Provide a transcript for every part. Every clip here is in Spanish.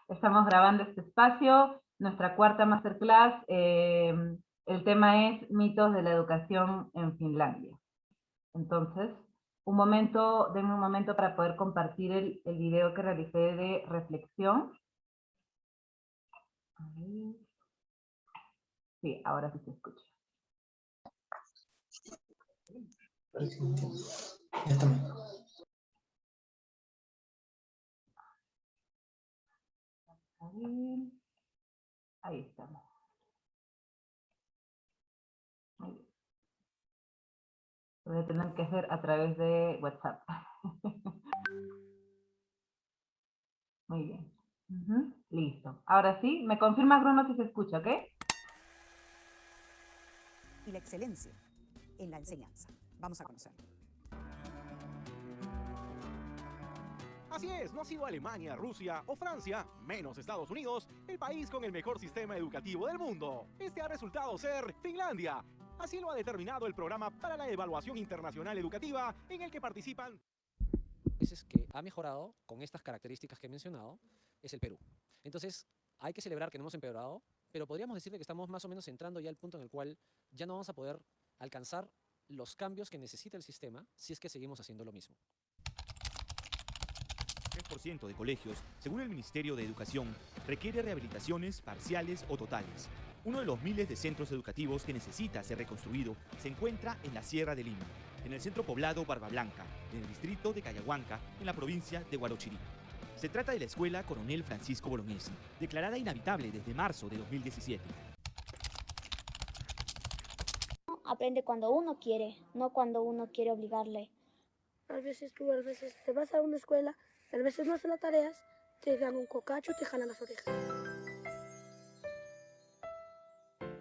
Estamos grabando este espacio, nuestra cuarta masterclass. El tema es mitos de la educación en Finlandia. Entonces, denme un momento para poder compartir el video que realicé de reflexión. A ver. Sí, ahora sí se escucha. Ya estamos. A ver. Ahí estamos. Muy bien. Lo voy a tener que hacer a través de WhatsApp. Muy bien. Listo. Ahora sí, me confirma Bruno si se escucha, ¿ok? Y la excelencia en la enseñanza. Vamos a conocerlo. Así es, no ha sido Alemania, Rusia o Francia, menos Estados Unidos, el país con el mejor sistema educativo del mundo. Este ha resultado ser Finlandia. Así lo ha determinado el programa para la evaluación internacional educativa en el que participan. Países que ha mejorado con estas características que he mencionado es el Perú. Entonces, hay que celebrar que no hemos empeorado, pero podríamos decirle que estamos más o menos entrando ya al punto en el cual ya no vamos a poder alcanzar los cambios que necesita el sistema si es que seguimos haciendo lo mismo. 3% de colegios, según el Ministerio de Educación, requiere rehabilitaciones parciales o totales. Uno de los miles de centros educativos que necesita ser reconstruido se encuentra en la Sierra de Lima, en el centro poblado Barba Blanca, en el distrito de Cayahuanca, en la provincia de Huarochirí. Se trata de la escuela Coronel Francisco Bolognesi, declarada inhabitable desde marzo de 2017. Aprende cuando uno quiere, no cuando uno quiere obligarle. A veces te vas a una escuela, a veces no haces las tareas, te dan un cocacho, te jalan las orejas.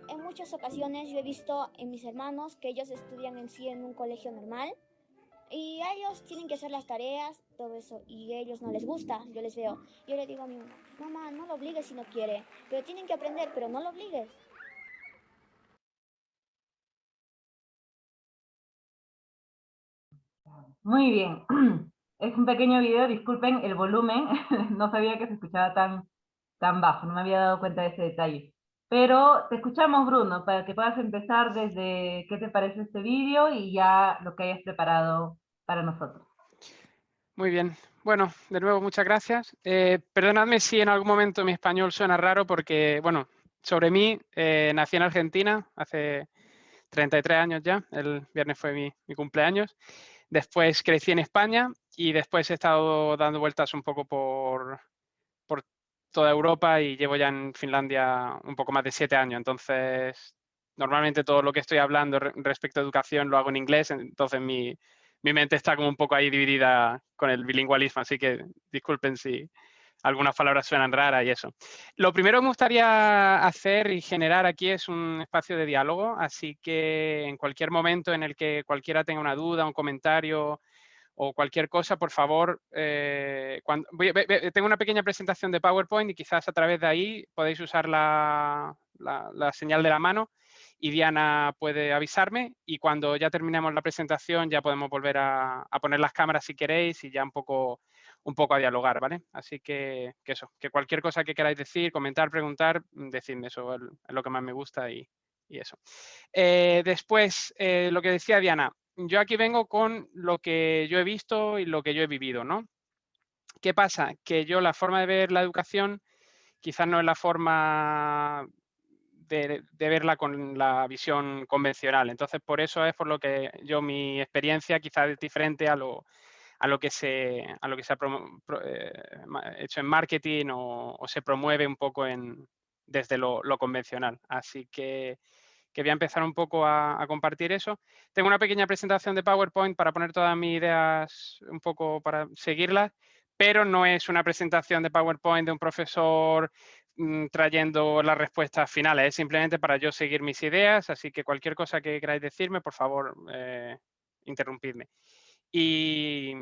En muchas ocasiones yo he visto en mis hermanos que ellos estudian en un colegio normal y ellos tienen que hacer las tareas, todo eso, y a ellos no les gusta. Yo les veo, yo le digo a mi mamá, mamá, no lo obligues si no quiere, pero tienen que aprender, pero no lo obligues. Muy bien. Es un pequeño video, disculpen el volumen, no sabía que se escuchaba tan bajo, no me había dado cuenta de ese detalle. Pero te escuchamos, Bruno, para que puedas empezar desde qué te parece este vídeo y ya lo que hayas preparado para nosotros. Muy bien. Bueno, de nuevo, muchas gracias. Perdonadme si en algún momento mi español suena raro porque, bueno, sobre mí, nací en Argentina hace 33 años ya, el viernes fue mi cumpleaños. Después crecí en España y después he estado dando vueltas un poco por toda Europa y llevo ya en Finlandia un poco más de 7 años. Entonces, normalmente todo lo que estoy hablando respecto a educación lo hago en inglés, entonces mi mente está como un poco ahí dividida con el bilingüismo, así que disculpen si algunas palabras suenan raras y eso. Lo primero que me gustaría hacer y generar aquí es un espacio de diálogo, así que en cualquier momento en el que cualquiera tenga una duda, un comentario o cualquier cosa, por favor, tengo una pequeña presentación de PowerPoint y quizás a través de ahí podéis usar la señal de la mano y Diana puede avisarme y cuando ya terminemos la presentación ya podemos volver a poner las cámaras si queréis y ya un poco a dialogar, ¿vale? Así que eso, que cualquier cosa que queráis decir, comentar, preguntar, decidme, eso es lo que más me gusta y eso. Después, lo que decía Diana, yo aquí vengo con lo que yo he visto y lo que yo he vivido, ¿no? ¿Qué pasa? Que yo la forma de ver la educación quizás no es la forma de verla con la visión convencional. Entonces, por eso es por lo que mi experiencia quizás es diferente a lo que se ha hecho en marketing o se promueve un poco desde lo convencional. Así que voy a empezar un poco a compartir eso. Tengo una pequeña presentación de PowerPoint para poner todas mis ideas un poco para seguirlas, pero no es una presentación de PowerPoint de un profesor trayendo las respuestas finales, es simplemente para yo seguir mis ideas, así que cualquier cosa que queráis decirme, por favor, interrumpidme. Y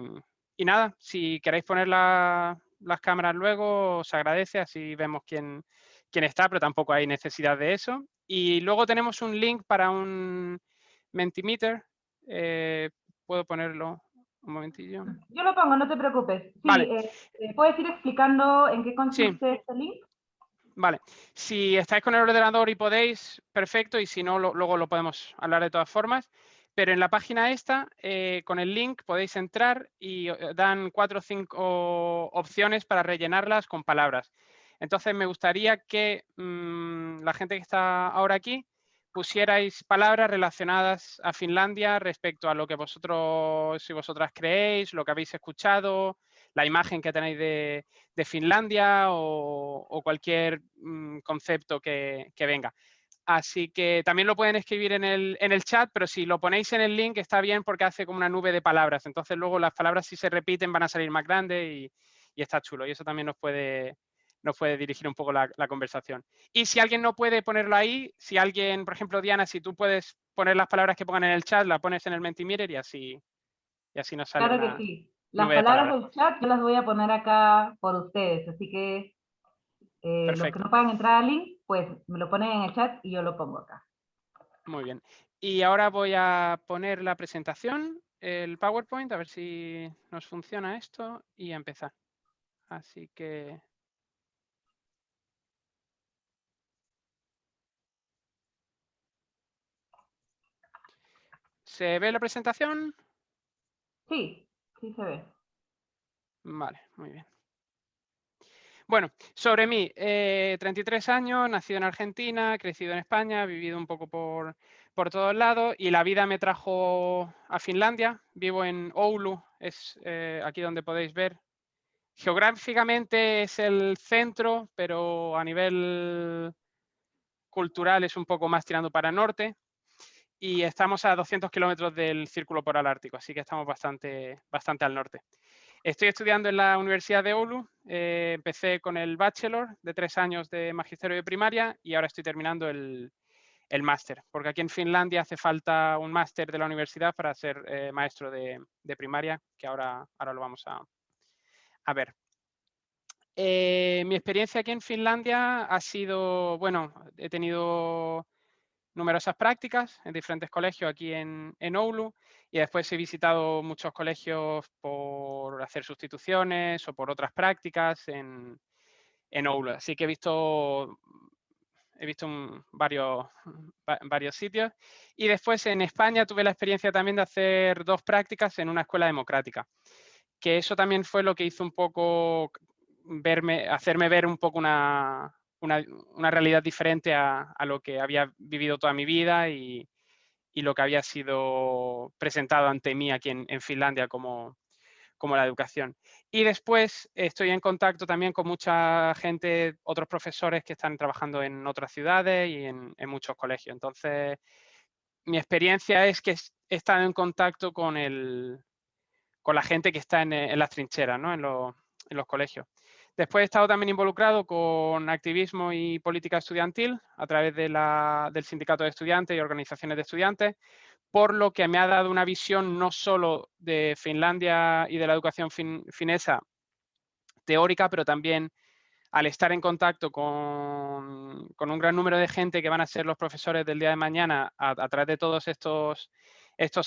nada, si queréis poner las cámaras luego, os agradece, así vemos quién está, pero tampoco hay necesidad de eso. Y luego tenemos un link para un Mentimeter. Puedo ponerlo Un momentillo. Yo lo pongo, no te preocupes. Sí, Vale. ¿puedes ir explicando en qué Sí. consiste este link? Vale. Si estáis con el ordenador y podéis, perfecto, y si no, luego lo podemos hablar de todas formas. Pero en la página esta, con el link podéis entrar y dan 4 o 5 opciones para rellenarlas con palabras. Entonces me gustaría que la gente que está ahora aquí pusierais palabras relacionadas a Finlandia respecto a lo que vosotros y vosotras creéis, lo que habéis escuchado, la imagen que tenéis de Finlandia o cualquier concepto que venga. Así que también lo pueden escribir en el chat, pero si lo ponéis en el link está bien porque hace como una nube de palabras. Entonces luego las palabras, si se repiten, van a salir más grandes y está chulo. Y eso también nos puede dirigir un poco la conversación. Y si alguien no puede ponerlo ahí, si alguien, por ejemplo, Diana, si tú puedes poner las palabras que pongan en el chat, la pones en el Mentimeter y así nos sale Claro que una sí. Las nube de palabras palabras. del chat yo las voy a poner acá por ustedes, así que los que Perfecto. no puedan entrar al link, pues me lo ponen en el chat y yo lo pongo acá. Muy bien. Y ahora voy a poner la presentación, el PowerPoint, a ver si nos funciona esto y a empezar. Así que... ¿Se ve la presentación? Sí, sí se ve. Vale, muy bien. Bueno, sobre mí, 33 años, nacido en Argentina, crecido en España, vivido un poco por todos lados y la vida me trajo a Finlandia. Vivo en Oulu, es aquí donde podéis ver. Geográficamente es el centro, pero a nivel cultural es un poco más tirando para el norte. Y estamos a 200 kilómetros del Círculo Polar Ártico, así que estamos bastante al norte. Estoy estudiando en la Universidad de Oulu, empecé con el bachelor de 3 años de magisterio de primaria y ahora estoy terminando el máster, porque aquí en Finlandia hace falta un máster de la universidad para ser maestro de primaria, que ahora lo vamos a ver. Mi experiencia aquí en Finlandia ha sido, bueno, he tenido numerosas prácticas en diferentes colegios aquí en Oulu y después he visitado muchos colegios por hacer sustituciones o por otras prácticas en Oulu. Así que he visto varios sitios y después en España tuve la experiencia también de hacer 2 prácticas en una escuela democrática, que eso también fue lo que hizo un poco hacerme ver un poco una realidad diferente a lo que había vivido toda mi vida y lo que había sido presentado ante mí aquí en Finlandia como la educación. Y después estoy en contacto también con mucha gente, otros profesores que están trabajando en otras ciudades y en muchos colegios. Entonces, mi experiencia es que he estado en contacto con la gente que está en las trincheras, ¿no? en los colegios. Después he estado también involucrado con activismo y política estudiantil a través del sindicato de estudiantes y organizaciones de estudiantes, por lo que me ha dado una visión no solo de Finlandia y de la educación finesa teórica, pero también al estar en contacto con un gran número de gente que van a ser los profesores del día de mañana a través de todos estos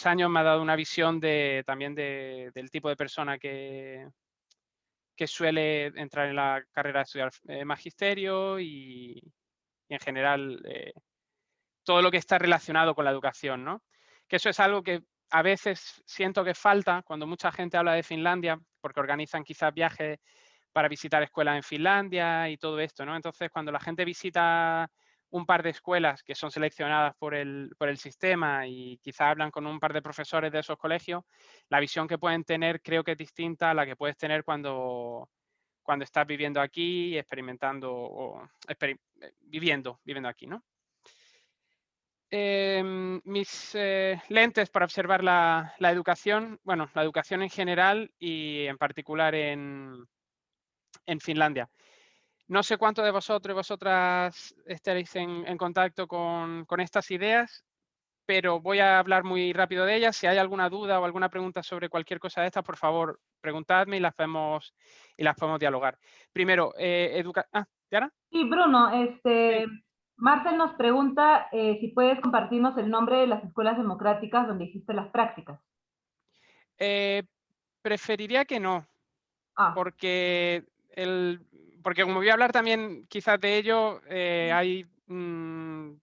años, me ha dado una visión también del tipo de persona que suele entrar en la carrera de estudiar magisterio y en general todo lo que está relacionado con la educación, ¿no? Que eso es algo que a veces siento que falta cuando mucha gente habla de Finlandia, porque organizan quizás viajes para visitar escuelas en Finlandia y todo esto, ¿no? Entonces, cuando la gente visita un par de escuelas que son seleccionadas por el sistema y quizá hablan con un par de profesores de esos colegios, la visión que pueden tener creo que es distinta a la que puedes tener cuando estás viviendo aquí, experimentando o viviendo aquí, ¿no? Mis lentes para observar la educación, bueno, la educación en general y en particular en Finlandia. No sé cuántos de vosotros y vosotras estaréis en contacto con estas ideas, pero voy a hablar muy rápido de ellas. Si hay alguna duda o alguna pregunta sobre cualquier cosa de estas, por favor, preguntadme y las podemos dialogar. Primero, ¿Diana? Sí, Bruno, Sí. Marcel nos pregunta si puedes compartirnos el nombre de las escuelas democráticas donde hiciste las prácticas. preferiría que no, Ah, porque como voy a hablar también quizás de ello, hay preferimos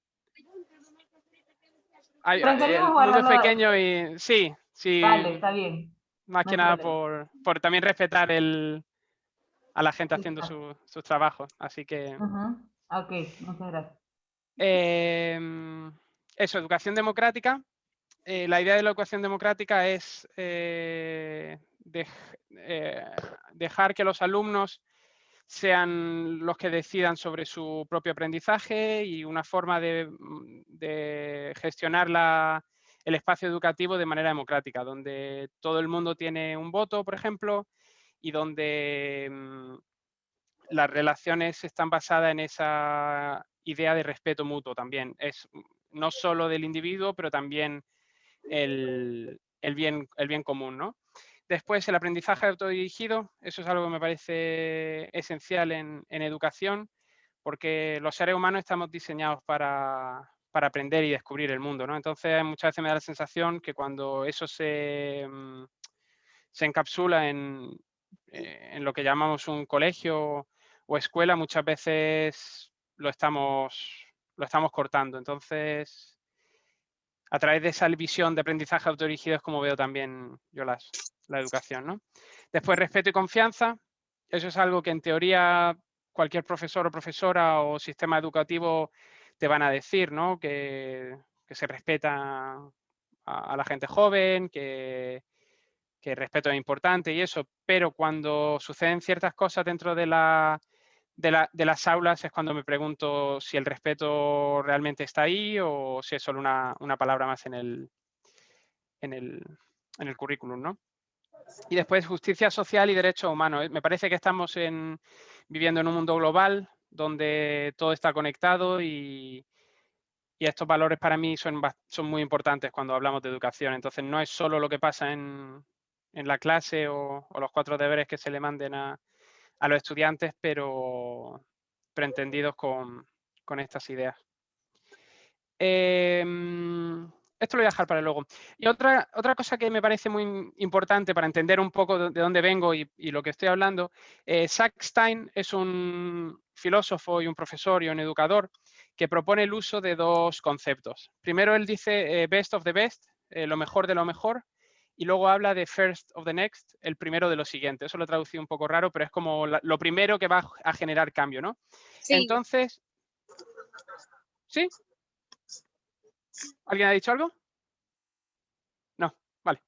el mundo es guardarlo. pequeño y sí, Dale, está bien, más no que hay nada problema. por también respetar a la gente haciendo Listo. sus trabajos. Así que Ujú. Ok, muchas gracias. eso, educación democrática. La idea de la educación democrática es dejar que los alumnos sean los que decidan sobre su propio aprendizaje y una forma de gestionar el espacio educativo de manera democrática, donde todo el mundo tiene un voto, por ejemplo, y donde las relaciones están basadas en esa idea de respeto mutuo también. Es no solo del individuo, pero también el bien común, ¿no? Después, el aprendizaje autodirigido, eso es algo que me parece esencial en educación, porque los seres humanos estamos diseñados para aprender y descubrir el mundo, ¿no? Entonces, muchas veces me da la sensación que cuando eso se encapsula en lo que llamamos un colegio o escuela, muchas veces lo estamos cortando. Entonces, a través de esa visión de aprendizaje autodirigido es como veo también yo la educación, ¿no? Después, respeto y confianza. Eso es algo que en teoría cualquier profesor o profesora o sistema educativo te van a decir, ¿no? Que se respeta a la gente joven, que el respeto es importante y eso, pero cuando suceden ciertas cosas dentro de las aulas es cuando me pregunto si el respeto realmente está ahí o si es solo una palabra más en el currículum, ¿no? Y después justicia social y derechos humanos. Me parece que estamos viviendo en un mundo global donde todo está conectado y estos valores para mí son muy importantes cuando hablamos de educación. Entonces no es solo lo que pasa en la clase o los 4 deberes que se le manden a los estudiantes, pero entendidos con estas ideas. Esto lo voy a dejar para luego. Y otra cosa que me parece muy importante para entender un poco de dónde vengo y lo que estoy hablando, Zach Stein es un filósofo y un profesor y un educador que propone el uso de 2 conceptos. Primero él dice best of the best, lo mejor de lo mejor, y luego habla de first of the next, el primero de lo siguiente. Eso lo he traducido un poco raro, pero es como lo primero que va a generar cambio, ¿no? Sí. Entonces, ¿sí? ¿Alguien ha dicho algo? No, vale.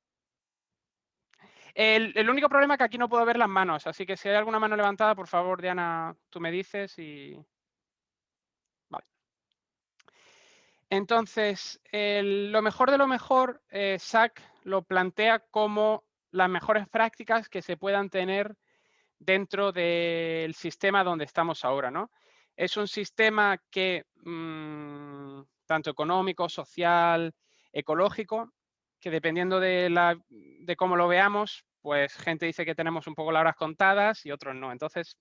El único problema es que aquí no puedo ver las manos, así que si hay alguna mano levantada, por favor, Diana, tú me dices y... Vale. Entonces, lo mejor de lo mejor, Zach lo plantea como las mejores prácticas que se puedan tener dentro del sistema donde estamos ahora, ¿no? Es un sistema que, tanto económico, social, ecológico, que dependiendo de cómo lo veamos, pues gente dice que tenemos un poco las horas contadas y otros no. Entonces,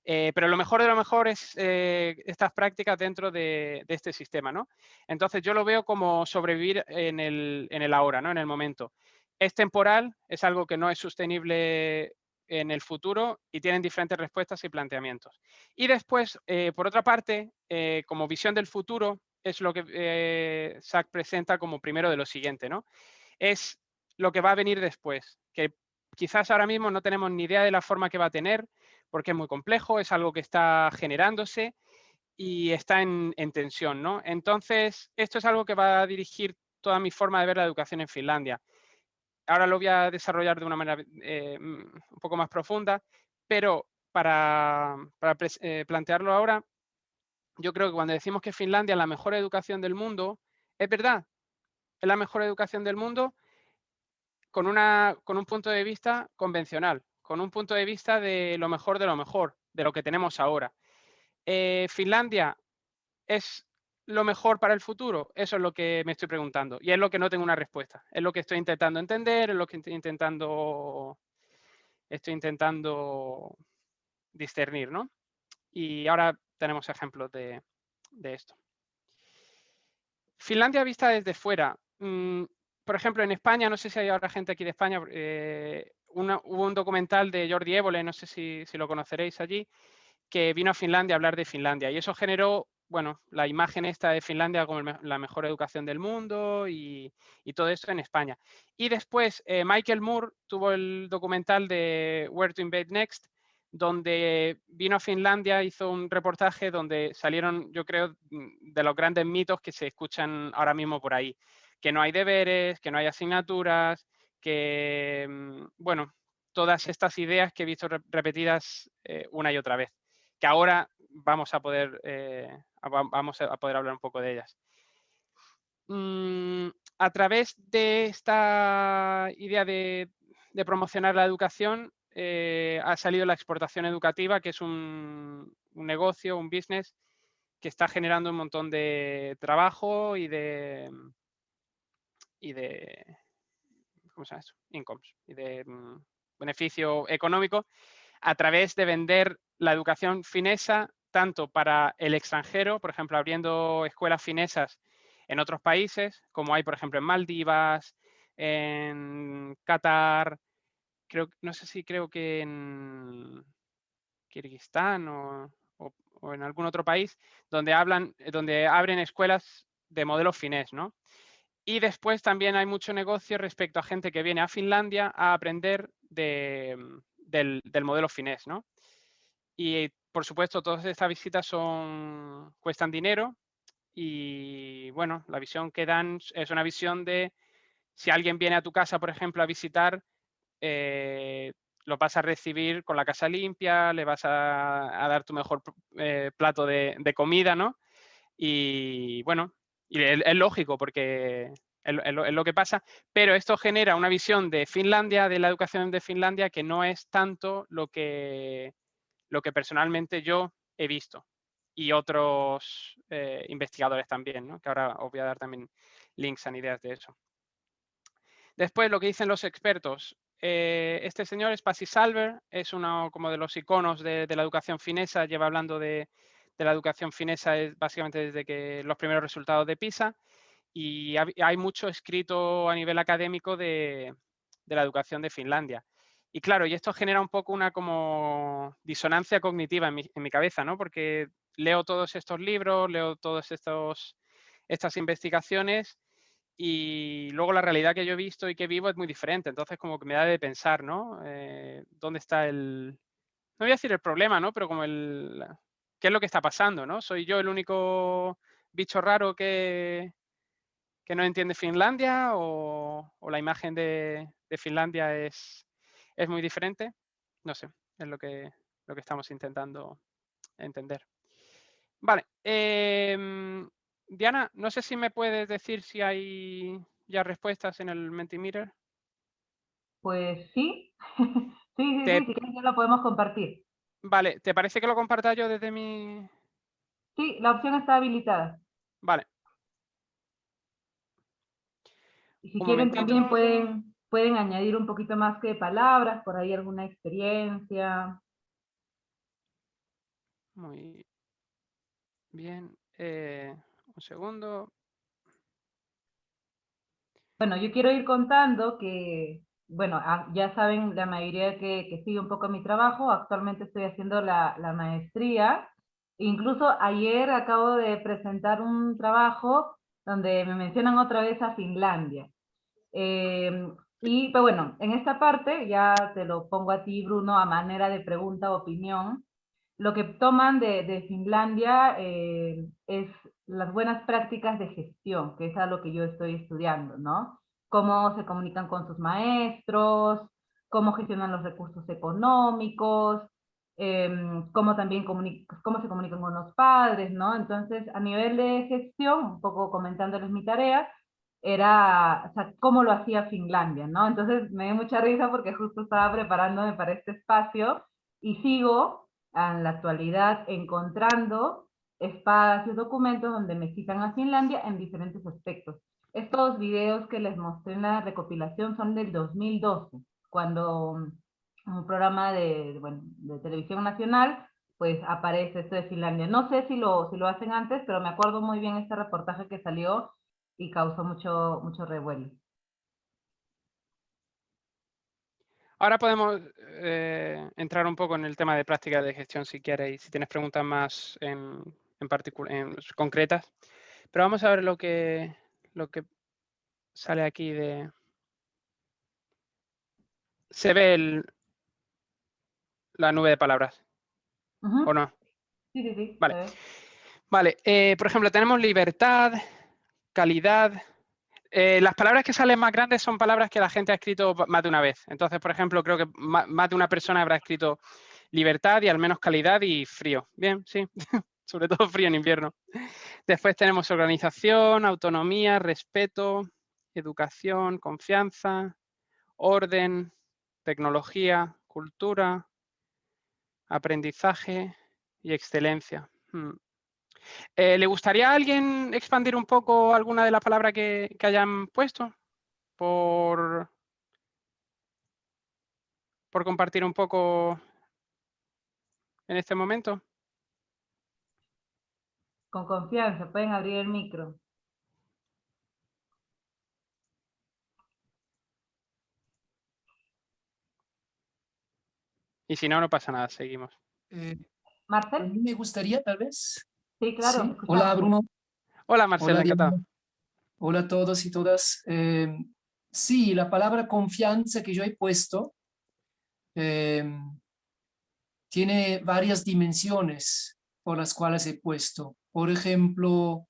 pero lo mejor de lo mejor es estas prácticas dentro de este sistema, ¿no? Entonces yo lo veo como sobrevivir en el ahora, ¿no? En el momento. Es temporal, es algo que no es sostenible en el futuro y tienen diferentes respuestas y planteamientos. Y después, por otra parte, como visión del futuro, es lo que Zach presenta como primero de lo siguiente, ¿no? Es lo que va a venir después, que quizás ahora mismo no tenemos ni idea de la forma que va a tener, porque es muy complejo, es algo que está generándose y está en tensión, ¿no? Entonces, esto es algo que va a dirigir toda mi forma de ver la educación en Finlandia. Ahora lo voy a desarrollar de una manera un poco más profunda, pero para plantearlo ahora, yo creo que cuando decimos que Finlandia es la mejor educación del mundo, es verdad, es la mejor educación del mundo con un punto de vista convencional, con un punto de vista de lo mejor, de lo que tenemos ahora. Finlandia es lo mejor para el futuro, eso es lo que me estoy preguntando y es lo que no tengo una respuesta, es lo que estoy intentando entender, es lo que estoy intentando discernir, ¿no? Y ahora tenemos ejemplos de esto. Finlandia vista desde fuera. Por ejemplo, en España, no sé si hay ahora gente aquí de España, hubo un documental de Jordi Évole, no sé si lo conoceréis allí, que vino a Finlandia a hablar de Finlandia. Y eso generó, bueno, la imagen esta de Finlandia como la mejor educación del mundo y todo esto en España. Y después Michael Moore tuvo el documental de Where to Invade Next, donde vino a Finlandia, hizo un reportaje donde salieron, yo creo, de los grandes mitos que se escuchan ahora mismo por ahí. Que no hay deberes, que no hay asignaturas, que, bueno, todas estas ideas que he visto repetidas una y otra vez, que ahora vamos a poder hablar un poco de ellas. A través de esta idea de promocionar la educación, ha salido la exportación educativa, que es un negocio, un business, que está generando un montón de trabajo y de ¿cómo se llama eso? Incomes, y de beneficio económico, a través de vender la educación finesa tanto para el extranjero, por ejemplo, abriendo escuelas finesas en otros países, como hay, por ejemplo, en Maldivas, en Qatar, creo que en Kirguistán o en algún otro país, donde abren escuelas de modelo finés, ¿no? Y después también hay mucho negocio respecto a gente que viene a Finlandia a aprender del modelo finés, ¿no? Y, por supuesto, todas estas visitas cuestan dinero y, bueno, la visión que dan es una visión de si alguien viene a tu casa, por ejemplo, a visitar, lo vas a recibir con la casa limpia, le vas a dar tu mejor plato de comida, ¿no? Y, bueno, y es lógico porque es lo que pasa, pero esto genera una visión de Finlandia, de la educación de Finlandia, que no es tanto lo que personalmente yo he visto y otros investigadores también, ¿no? Que ahora os voy a dar también links a ideas de eso. Después, lo que dicen los expertos. Este señor es Pasi Salver, es uno como de los iconos de la educación finesa, lleva hablando de la educación finesa básicamente desde que los primeros resultados de PISA, y hay mucho escrito a nivel académico de la educación de Finlandia. Y claro, y esto genera un poco una como disonancia cognitiva en mi cabeza, ¿no? Porque leo todos estos libros, leo todas estas investigaciones y luego la realidad que yo he visto y que vivo es muy diferente. Entonces como que me da de pensar, ¿no? ¿Dónde está no voy a decir el problema, ¿no? Pero como ¿qué es lo que está pasando, ¿no? ¿Soy yo el único bicho raro que no entiende Finlandia o la imagen de Finlandia es muy diferente? No sé, es lo que estamos intentando entender. Vale. Diana, no sé si me puedes decir si hay ya respuestas en el Mentimeter. Pues sí, sí, si quieres ya lo podemos compartir. Vale, ¿te parece que lo comparta yo desde mi...? Sí, la opción está habilitada. Vale. Y si Un quieren momentito. también pueden añadir un poquito más que palabras, por ahí alguna experiencia. Muy bien. Un segundo. Bueno, yo quiero ir contando que, bueno, ya saben la mayoría que sigue un poco mi trabajo. Actualmente estoy haciendo la maestría. Incluso ayer acabo de presentar un trabajo donde me mencionan otra vez a Finlandia. Pero bueno, en esta parte ya te lo pongo a ti, Bruno, a manera de pregunta o opinión. Lo que toman de Finlandia es las buenas prácticas de gestión, que es a lo que yo estoy estudiando, ¿no? Cómo se comunican con sus maestros, cómo gestionan los recursos económicos, cómo también cómo se comunican con los padres, ¿no? Entonces, a nivel de gestión, un poco comentándoles mi tarea, era, o sea, cómo lo hacía Finlandia, ¿no? Entonces me dio mucha risa porque justo estaba preparándome para este espacio y sigo en la actualidad encontrando espacios, documentos donde me citan a Finlandia en diferentes aspectos. Estos videos que les mostré en la recopilación son del 2012, cuando un programa bueno, de televisión nacional pues aparece esto de Finlandia. No sé si lo hacen antes, pero me acuerdo muy bien este reportaje que salió y causó mucho revuelo. Ahora podemos entrar un poco en el tema de prácticas de gestión si quieres y si tienes preguntas más en concretas. Pero vamos a ver lo que sale aquí de... Se ve la nube de palabras, ¿o no? Sí, sí, sí. Vale. Vale, por ejemplo, tenemos libertad, calidad. Las palabras que salen más grandes son palabras que la gente ha escrito más de una vez. Entonces, por ejemplo, creo que más de una persona habrá escrito libertad y al menos calidad y frío. Bien, sí. Sobre todo frío en invierno. Después tenemos organización, autonomía, respeto, educación, confianza, orden, tecnología, cultura, aprendizaje y excelencia. ¿Le gustaría a alguien expandir un poco alguna de las palabras que hayan puesto? Por compartir un poco en este momento. Con confianza, pueden abrir el micro. Y si no, no pasa nada, seguimos. A ¿Marcel? mí me gustaría, tal vez. Sí, claro, te Sí. Hola, escuchamos. Bruno. Hola, Marcelo, Hola, encantado. Diana. Hola a todos y todas. Sí, la palabra confianza que yo he puesto tiene varias dimensiones por las cuales he puesto. Por ejemplo,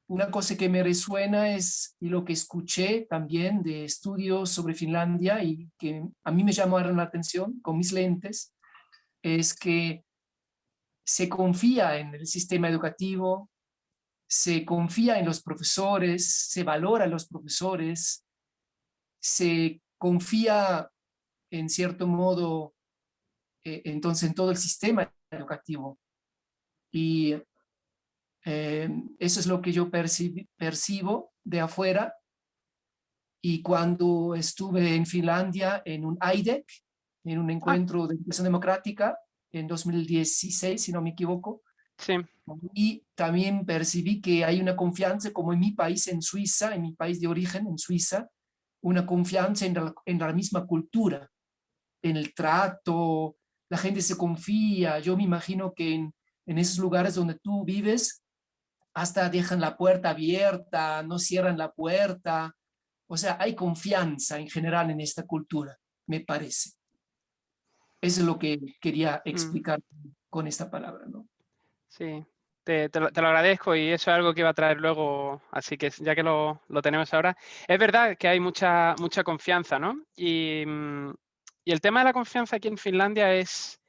una cosa que me resuena es y lo que escuché también de estudios sobre Finlandia y que a mí me llamaron la atención con mis lentes, es que se confía en el sistema educativo, se confía en los profesores, se valora a los profesores, se confía en cierto modo entonces en todo el sistema educativo. Y eso es lo que yo percibo de afuera. Y cuando estuve en Finlandia en un IDEC, en un encuentro de educación democrática en 2016, si no me equivoco, sí. Y también percibí que hay una confianza, como en mi país, en Suiza, en mi país de origen, en Suiza, una confianza en la misma cultura, en el trato, la gente se confía. Yo me imagino que en esos lugares donde tú vives, hasta dejan la puerta abierta, no cierran la puerta. O sea, hay confianza en general en esta cultura, me parece. Eso es lo que quería explicar con esta palabra, ¿no? Sí, te lo agradezco y eso es algo que iba a traer luego, así que ya que lo tenemos ahora. Es verdad que hay mucha confianza, ¿no? Y el tema de la confianza aquí en Finlandia es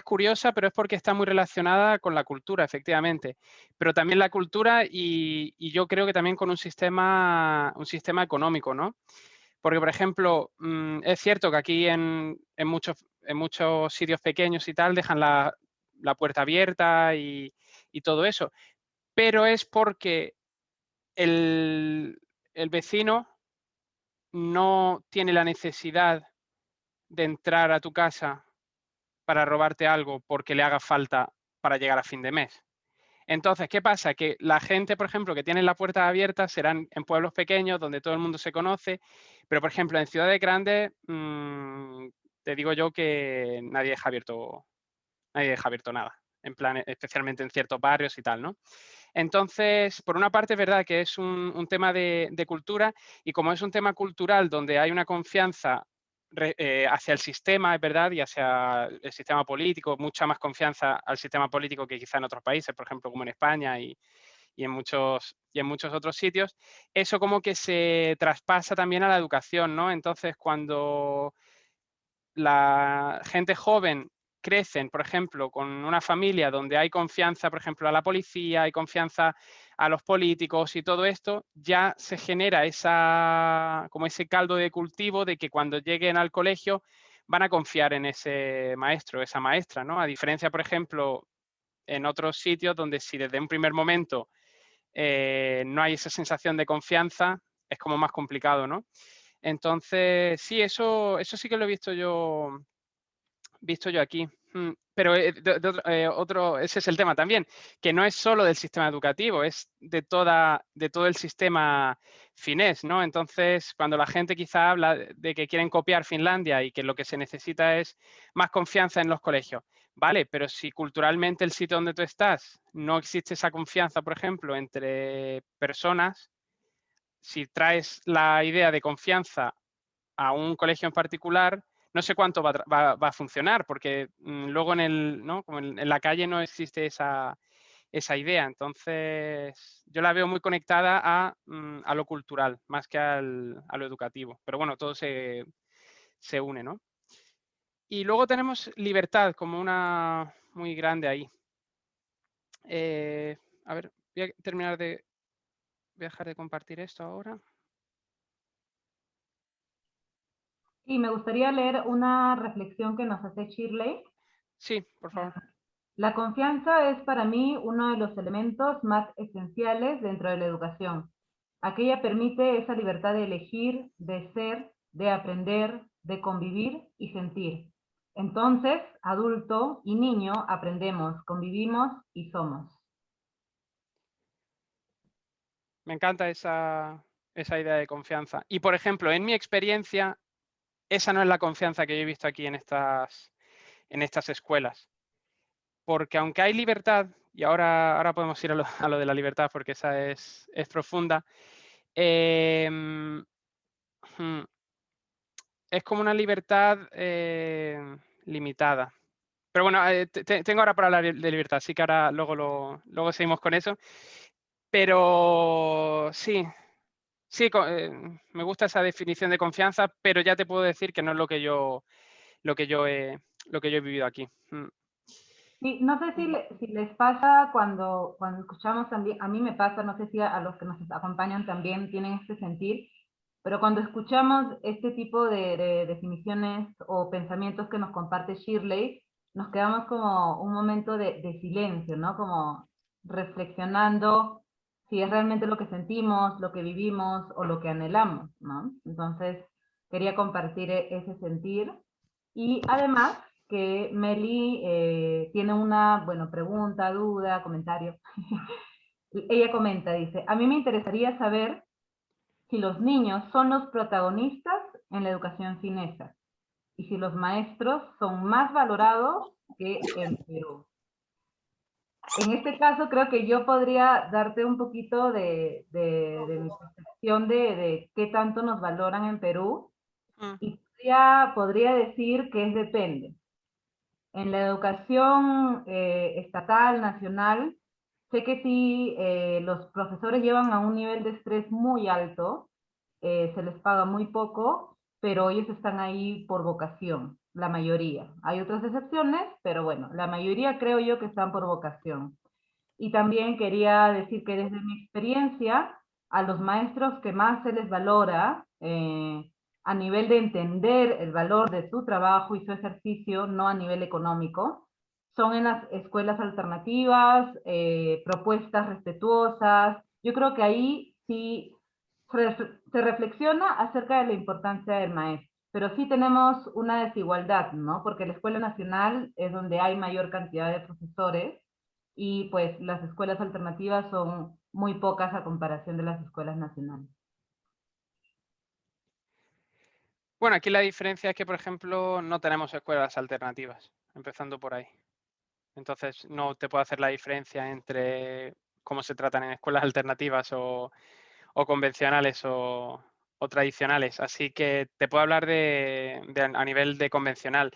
curiosa, pero es porque está muy relacionada con la cultura, efectivamente. Pero también la cultura y yo creo que también con un sistema económico, ¿no? Porque, por ejemplo, es cierto que aquí en muchos sitios pequeños y tal dejan la puerta abierta y todo eso, pero es porque el vecino no tiene la necesidad de entrar a tu casa para robarte algo porque le haga falta para llegar a fin de mes. Entonces, ¿qué pasa? Que la gente, por ejemplo, que tiene la puerta abierta serán en pueblos pequeños donde todo el mundo se conoce, pero, por ejemplo, en ciudades grandes, te digo yo que nadie deja abierto nada, en plan, especialmente en ciertos barrios y tal, ¿no? Entonces, por una parte es verdad que es un tema de cultura y como es un tema cultural donde hay una confianza hacia el sistema, es verdad, y hacia el sistema político, mucha más confianza al sistema político que quizá en otros países, por ejemplo, como en España y en muchos otros sitios, eso como que se traspasa también a la educación, ¿no? Entonces, cuando la gente joven crecen, por ejemplo, con una familia donde hay confianza, por ejemplo, a la policía, hay confianza a los políticos y todo esto, ya se genera como ese caldo de cultivo de que cuando lleguen al colegio van a confiar en ese maestro, esa maestra, ¿no? A diferencia, por ejemplo, en otros sitios donde si desde un primer momento no hay esa sensación de confianza, es como más complicado, ¿no? Entonces, sí, eso sí que lo he visto yo aquí. pero ese es el tema también, que no es solo del sistema educativo, es de todo el sistema finés, ¿no? Entonces, cuando la gente quizá habla de que quieren copiar Finlandia y que lo que se necesita es más confianza en los colegios, vale, pero si culturalmente el sitio donde tú estás no existe esa confianza, por ejemplo, entre personas, si traes la idea de confianza a un colegio en particular, no sé cuánto va a funcionar, porque luego ¿no? Como en la calle no existe esa idea. Entonces, yo la veo muy conectada a lo cultural, más que a lo educativo. Pero bueno, todo se une, ¿no? Y luego tenemos libertad como una muy grande ahí. A ver, voy a dejar de compartir esto ahora. Y me gustaría leer una reflexión que nos hace Shirley. Sí, por favor. La confianza es para mí uno de los elementos más esenciales dentro de la educación. Aquella permite esa libertad de elegir, de ser, de aprender, de convivir y sentir. Entonces, adulto y niño aprendemos, convivimos y somos. Me encanta esa idea de confianza. Y, por ejemplo, en mi experiencia, esa no es la confianza que yo he visto aquí en estas escuelas. Porque aunque hay libertad, y ahora podemos ir a lo de la libertad porque esa es profunda, es como una libertad limitada. Pero bueno, tengo ahora para hablar de libertad, así que ahora luego seguimos con eso. Pero sí, me gusta esa definición de confianza, pero ya te puedo decir que no es lo que yo he vivido aquí. Sí, no sé si les pasa cuando escuchamos también, a mí me pasa, no sé si a los que nos acompañan también tienen este sentir, pero cuando escuchamos este tipo de definiciones o pensamientos que nos comparte Shirley, nos quedamos como un momento de silencio, ¿no? Como reflexionando si es realmente lo que sentimos, lo que vivimos o lo que anhelamos, ¿no? Entonces, quería compartir ese sentir. Y además que Meli tiene una, bueno, pregunta, duda, comentario. Ella comenta, dice, a mí me interesaría saber si los niños son los protagonistas en la educación finesa y si los maestros son más valorados que en Perú. En este caso creo que yo podría darte un poquito de mi percepción de qué tanto nos valoran en Perú y podría decir que es depende. En la educación estatal, nacional, sé que sí, los profesores llevan a un nivel de estrés muy alto, se les paga muy poco, pero ellos están ahí por vocación, la mayoría. Hay otras excepciones, pero bueno, la mayoría creo yo que están por vocación. Y también quería decir que desde mi experiencia, a los maestros que más se les valora, a nivel de entender el valor de su trabajo y su ejercicio, no a nivel económico, son en las escuelas alternativas, propuestas respetuosas. Yo creo que ahí sí se reflexiona acerca de la importancia del maestro. Pero sí tenemos una desigualdad, ¿no? Porque la escuela nacional es donde hay mayor cantidad de profesores y pues las escuelas alternativas son muy pocas a comparación de las escuelas nacionales. Bueno, aquí la diferencia es que, por ejemplo, no tenemos escuelas alternativas, empezando por ahí. Entonces, no te puedo hacer la diferencia entre cómo se tratan en escuelas alternativas o convencionales o tradicionales. Así que te puedo hablar a nivel de convencional.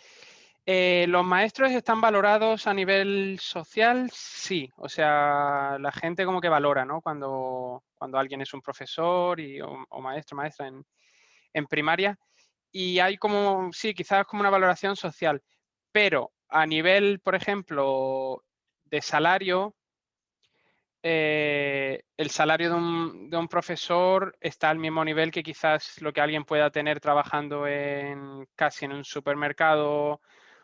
¿Los maestros están valorados a nivel social? Sí. O sea, la gente como que valora, ¿no? Cuando alguien es un profesor o maestro, maestra en primaria. Y hay como, sí, quizás como una valoración social. Pero a nivel, por ejemplo, de salario, el salario de un profesor está al mismo nivel que quizás lo que alguien pueda tener trabajando casi en un supermercado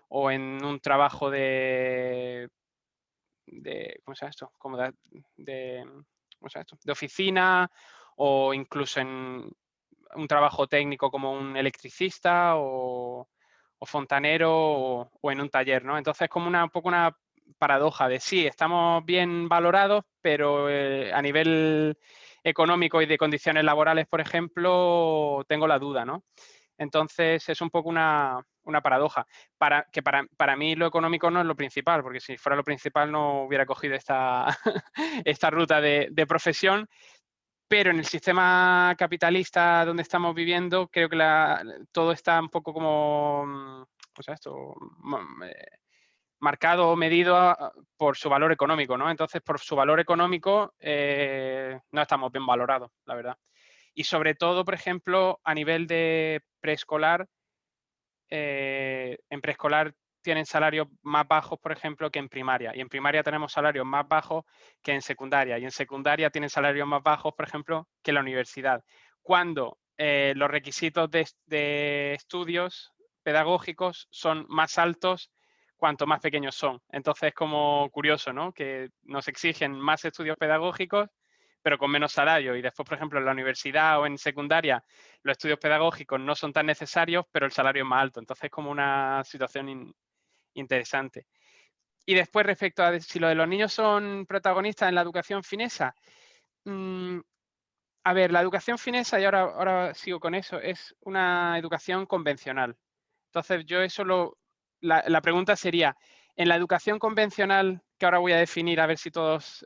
o en un trabajo de ¿cómo se llama esto? Como ¿cómo se llama esto? De oficina o incluso en un trabajo técnico como un electricista o fontanero o en un taller, ¿no? Entonces, como un poco una paradoja de sí, estamos bien valorados, pero a nivel económico y de condiciones laborales, por ejemplo, tengo la duda, ¿no? Entonces, es un poco una paradoja. Para mí lo económico no es lo principal, porque si fuera lo principal no hubiera cogido esta, esta ruta de profesión, pero en el sistema capitalista donde estamos viviendo, creo que todo está un poco como, pues esto, marcado o medido por su valor económico, ¿no? Entonces, por su valor económico, no estamos bien valorados, la verdad. Y sobre todo, por ejemplo, a nivel de preescolar, en preescolar tienen salarios más bajos, por ejemplo, que en primaria. Y en primaria tenemos salarios más bajos que en secundaria. Y en secundaria tienen salarios más bajos, por ejemplo, que en la universidad. Cuando los requisitos de estudios pedagógicos son más altos cuanto más pequeños son. Entonces es como curioso, ¿no? Que nos exigen más estudios pedagógicos, pero con menos salario. Y después, por ejemplo, en la universidad o en secundaria, los estudios pedagógicos no son tan necesarios, pero el salario es más alto. Entonces es como una situación interesante. Y después, respecto a si lo de los niños son protagonistas en la educación finesa, a ver, la educación finesa, y ahora sigo con eso, es una educación convencional. Entonces, yo eso la pregunta sería, en la educación convencional, que ahora voy a definir, a ver si todos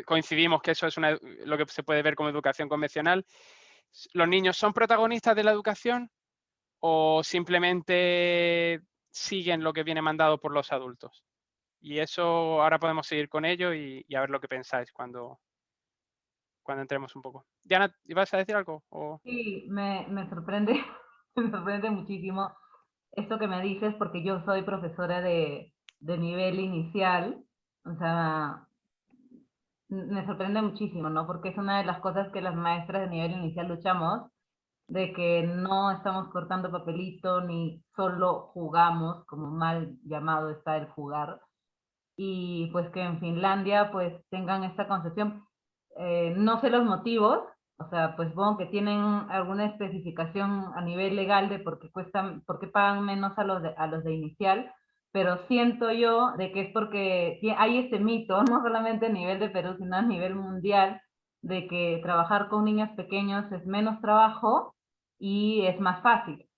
coincidimos que eso es lo que se puede ver como educación convencional, ¿los niños son protagonistas de la educación o simplemente siguen lo que viene mandado por los adultos? Y eso ahora podemos seguir con ello y a ver lo que pensáis cuando entremos un poco. Diana, ¿ibas a decir algo? Sí, me sorprende, me sorprende muchísimo esto que me dices, porque yo soy profesora de nivel inicial, o sea, me sorprende muchísimo, ¿no? Porque es una de las cosas que las maestras de nivel inicial luchamos, de que no estamos cortando papelito ni solo jugamos, como mal llamado está el jugar, y pues que en Finlandia pues tengan esta concepción. No sé los motivos, o sea, pues supongo que tienen alguna especificación a nivel legal de por qué pagan menos a los de inicial, pero siento yo de que es porque hay este mito, no solamente a nivel de Perú, sino a nivel mundial, de que trabajar con niños pequeños es menos trabajo y es más fácil.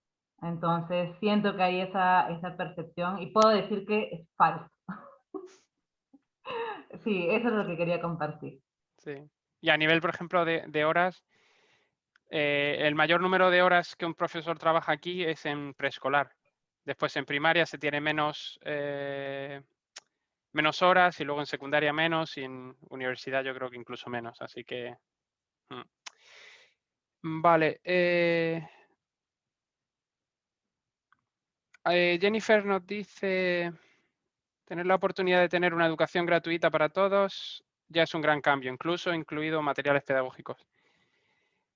Entonces siento que hay esa percepción y puedo decir que es falso. Sí, eso es lo que quería compartir. Sí. Y a nivel, por ejemplo, de horas, el mayor número de horas que un profesor trabaja aquí es en preescolar. Después en primaria se tiene menos horas y luego en secundaria menos y en universidad yo creo que incluso menos. Así que... Vale. Jennifer nos dice... Tener la oportunidad de tener una educación gratuita para todos ya es un gran cambio, incluido materiales pedagógicos.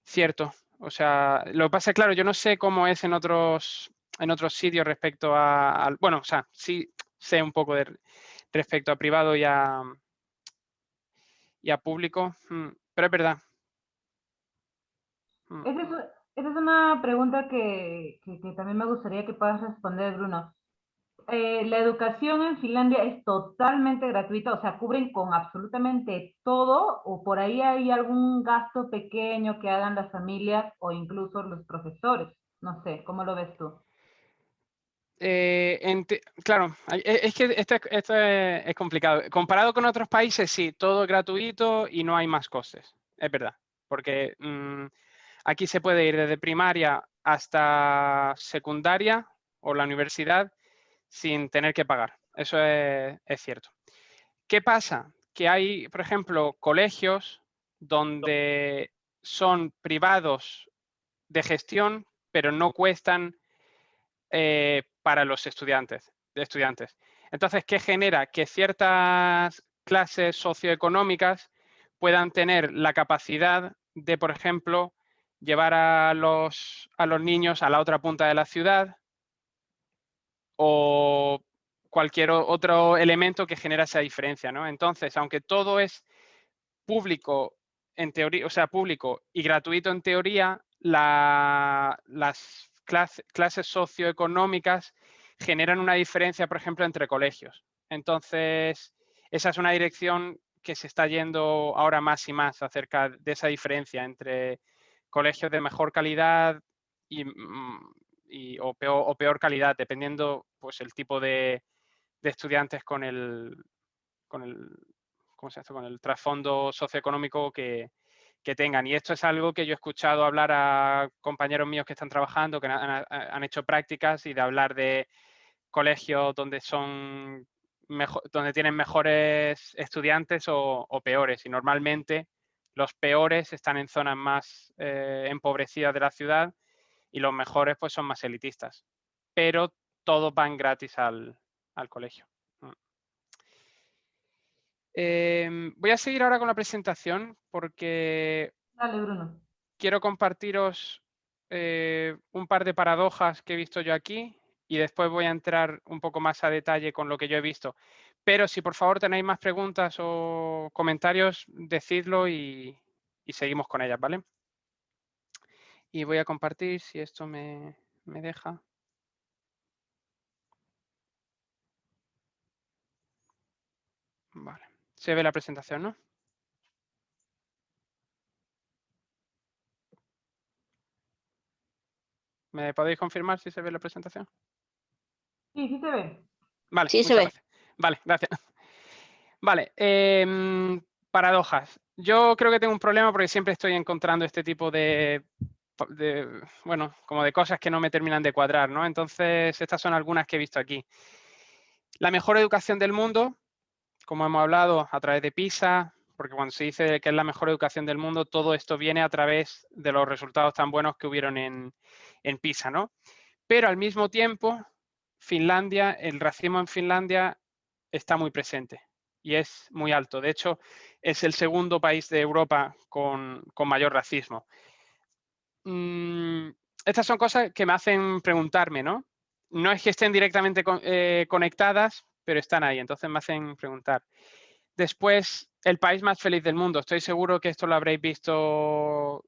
Cierto. O sea, lo que pasa es, claro, yo no sé cómo es en otros sitios respecto bueno, o sea, sí sé un poco respecto a privado y a público, pero es verdad. Esa es una pregunta que también me gustaría que puedas responder, Bruno. La educación en Finlandia es totalmente gratuita, o sea, cubren con absolutamente todo, o por ahí hay algún gasto pequeño que hagan las familias o incluso los profesores. No sé, ¿cómo lo ves tú? Claro, es que esto es complicado. Comparado con otros países, sí, todo es gratuito y no hay más costes. Es verdad, porque aquí se puede ir desde primaria hasta secundaria o la universidad sin tener que pagar. Eso es cierto. ¿Qué pasa? Que hay, por ejemplo, colegios donde son privados de gestión, pero no cuestan para los estudiantes. Entonces, ¿qué genera? Que ciertas clases socioeconómicas puedan tener la capacidad de, por ejemplo, llevar a los niños a la otra punta de la ciudad o cualquier otro elemento que genera esa diferencia, ¿no? Entonces, aunque todo es público en teoría, o sea, público y gratuito en teoría, las clases socioeconómicas generan una diferencia, por ejemplo, entre colegios. Entonces, esa es una dirección que se está yendo ahora más y más acerca de esa diferencia entre colegios de mejor calidad o peor calidad, dependiendo pues, el tipo de estudiantes con el trasfondo socioeconómico que tengan. Y esto es algo que yo he escuchado hablar a compañeros míos que están trabajando, que han hecho prácticas, y de hablar de colegios donde donde tienen mejores estudiantes o peores. Y normalmente los peores están en zonas más empobrecidas de la ciudad y los mejores pues son más elitistas. Pero todos van gratis al colegio. Voy a seguir ahora con la presentación porque Dale, Bruno. quiero compartiros un par de paradojas que he visto yo aquí y después voy a entrar un poco más a detalle con lo que yo he visto. Pero si por favor tenéis más preguntas o comentarios, decidlo y seguimos con ellas, ¿vale? Y voy a compartir si esto me deja. Vale. Se ve la presentación, ¿no? ¿Me podéis confirmar si se ve la presentación? Sí, sí se ve. Vale, Sí, se muchas ve. gracias. Vale, gracias. Vale, paradojas. Yo creo que tengo un problema porque siempre estoy encontrando este tipo bueno, como de cosas que no me terminan de cuadrar, ¿no? Entonces, estas son algunas que he visto aquí. La mejor educación del mundo, como hemos hablado, a través de PISA, porque cuando se dice que es la mejor educación del mundo, todo esto viene a través de los resultados tan buenos que hubieron en PISA, ¿no? Pero al mismo tiempo, Finlandia, el racismo en Finlandia está muy presente y es muy alto. De hecho, es el segundo país de Europa con mayor racismo. Estas son cosas que me hacen preguntarme, ¿no? No es que estén directamente conectadas, pero están ahí, entonces me hacen preguntar. Después, el país más feliz del mundo. Estoy seguro que esto lo habréis visto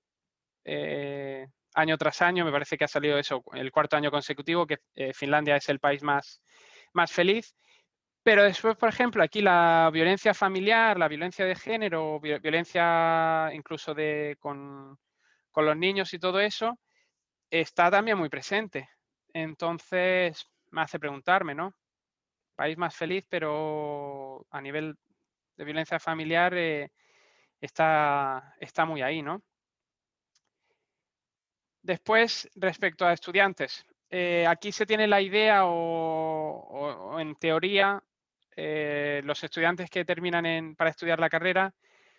año tras año. Me parece que ha salido eso el cuarto año consecutivo, que Finlandia es el país más feliz. Pero después, por ejemplo, aquí la violencia familiar, la violencia de género, violencia incluso con los niños y todo eso, está también muy presente. Entonces, me hace preguntarme, ¿no? País más feliz, pero a nivel de violencia familiar está muy ahí, ¿no? Después, respecto a estudiantes, aquí se tiene la idea o en teoría, los estudiantes que terminan para estudiar la carrera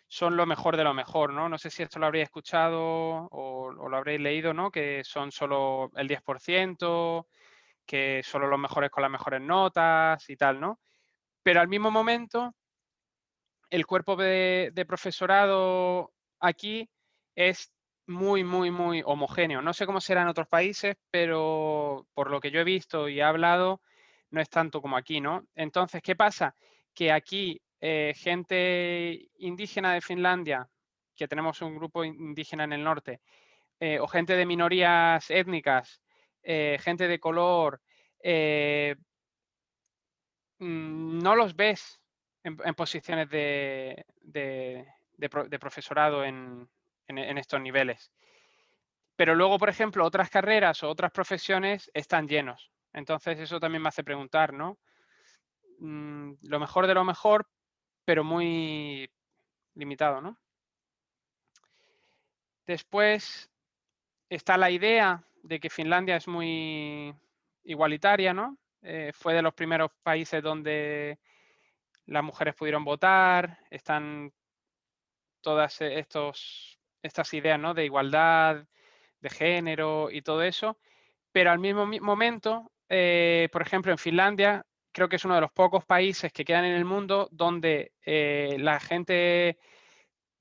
son lo mejor de lo mejor, ¿no? No sé si esto lo habréis escuchado o lo habréis leído, ¿no? Que son solo el 10%, que solo los mejores con las mejores notas y tal, ¿no? Pero al mismo momento, el cuerpo de profesorado aquí es muy, muy, muy homogéneo. No sé cómo será en otros países, pero por lo que yo he visto y he hablado, no es tanto como aquí, ¿no? Entonces, ¿qué pasa? Que aquí gente indígena de Finlandia, que tenemos un grupo indígena en el norte, o gente de minorías étnicas, gente de color, no los ves en posiciones de profesorado en estos niveles. Pero luego, por ejemplo, otras carreras o otras profesiones están llenos. Entonces, eso también me hace preguntar, ¿no? Lo mejor de lo mejor, pero muy limitado, ¿no? Después está la idea de que Finlandia es muy igualitaria, ¿no? Fue de los primeros países donde las mujeres pudieron votar, están todas estas ideas, ¿no? De igualdad, de género y todo eso, pero al mismo momento, por ejemplo, en Finlandia, creo que es uno de los pocos países que quedan en el mundo donde la gente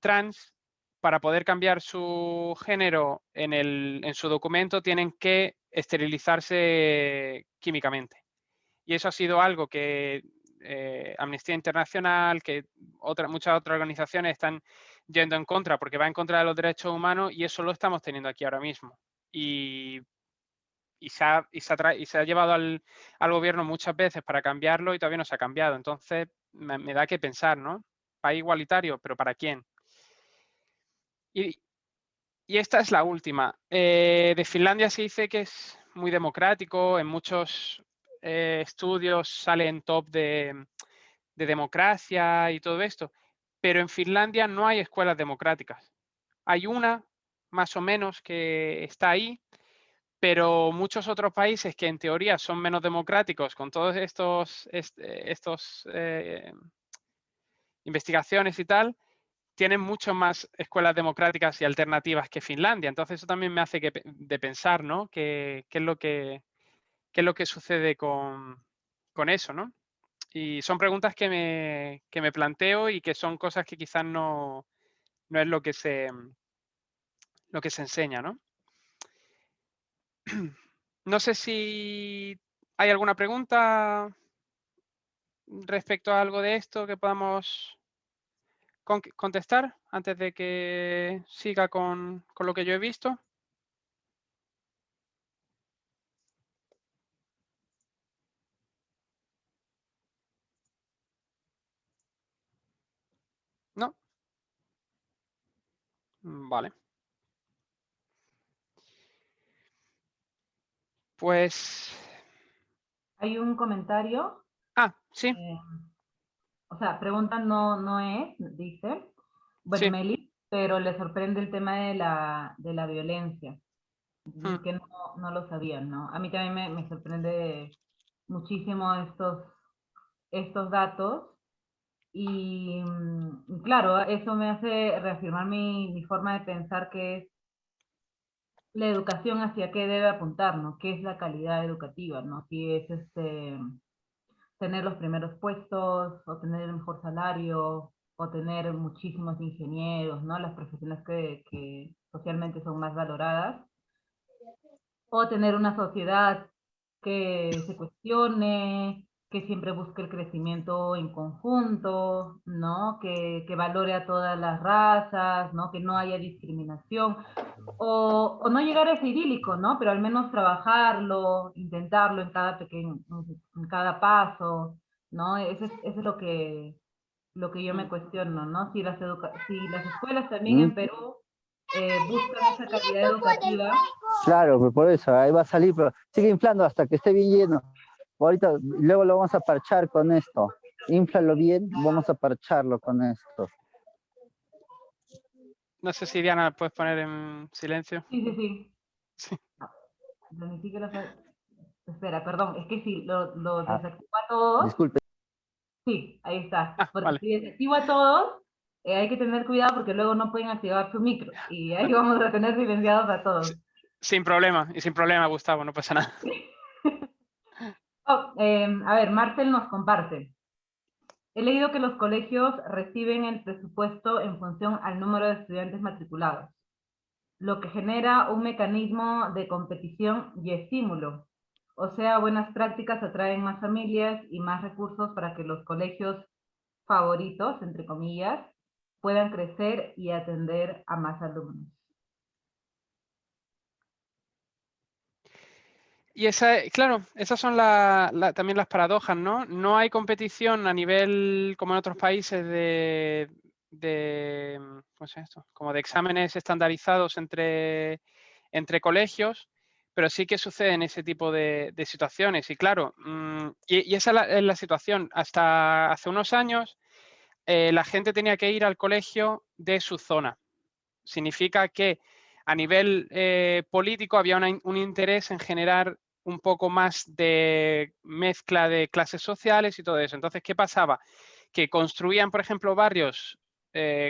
trans, para poder cambiar su género en su documento, tienen que esterilizarse químicamente. Y eso ha sido algo que Amnistía Internacional, que muchas otras organizaciones están yendo en contra, porque va en contra de los derechos humanos, y eso lo estamos teniendo aquí ahora mismo. Y y se ha llevado al gobierno muchas veces para cambiarlo y todavía no se ha cambiado. Entonces, me da que pensar, ¿no? País igualitario, pero ¿para quién? Y esta es la última. De Finlandia se dice que es muy democrático, en muchos estudios sale en top de democracia y todo esto, pero en Finlandia no hay escuelas democráticas. Hay una, más o menos, que está ahí, pero muchos otros países que en teoría son menos democráticos, con todos estos investigaciones y tal, tienen mucho más escuelas democráticas y alternativas que Finlandia. Entonces eso también me hace de pensar, ¿no? ¿Qué es lo que sucede con eso, ¿no? Y son preguntas que me planteo y que son cosas que quizás no es lo que se enseña, ¿no? No sé si hay alguna pregunta respecto a algo de esto que podamos contestar antes de que siga con lo que yo he visto. ¿No? Vale. Pues... Hay un comentario. Sí. O sea, pregunta no es, dice. Bueno, Sí. Meli, pero le sorprende el tema de la violencia. Es que no lo sabían, ¿no? A mí también me sorprende muchísimo estos datos. Y claro, eso me hace reafirmar mi forma de pensar, que es la educación hacia qué debe apuntar, ¿no? ¿Qué es la calidad educativa, ¿no? Si es tener los primeros puestos, o tener el mejor salario, o tener muchísimos ingenieros, ¿no? Las profesiones que socialmente son más valoradas, o tener una sociedad que se cuestione, que siempre busque el crecimiento en conjunto, ¿no? Que valore a todas las razas, ¿no? Que no haya discriminación, o no llegar a ese idílico, ¿no? Pero al menos trabajarlo, intentarlo en cada paso, ¿no? Eso es lo que yo me cuestiono, ¿no? Si las escuelas también en Perú buscan esa calidad educativa. Claro, pues por eso, ahí va a salir, pero sigue inflando hasta que esté bien lleno. Ahorita, luego lo vamos a parchar con esto. Inflalo bien, vamos a parcharlo con esto. No sé si Diana puedes poner en silencio. Sí. Sí. Espera, perdón, es que si lo desactivo a todos. Disculpe. Sí, ahí está. Porque vale. si desactivo a todos, hay que tener cuidado porque luego no pueden activar su micro. Y ahí vamos a tener silenciados a todos. Sin problema, Gustavo, no pasa nada. A ver, Marcel nos comparte. He leído que los colegios reciben el presupuesto en función al número de estudiantes matriculados, lo que genera un mecanismo de competición y estímulo. O sea, buenas prácticas atraen más familias y más recursos para que los colegios favoritos, entre comillas, puedan crecer y atender a más alumnos. Y claro, esas son también las paradojas, ¿no? No hay competición a nivel, como en otros países, ¿cómo es esto? Como de exámenes estandarizados entre colegios, pero sí que suceden ese tipo de situaciones. Y claro, y esa es la situación. Hasta hace unos años, la gente tenía que ir al colegio de su zona. Significa que a nivel político había un interés en generar un poco más de mezcla de clases sociales y todo eso. Entonces, ¿qué pasaba? Que construían, por ejemplo, barrios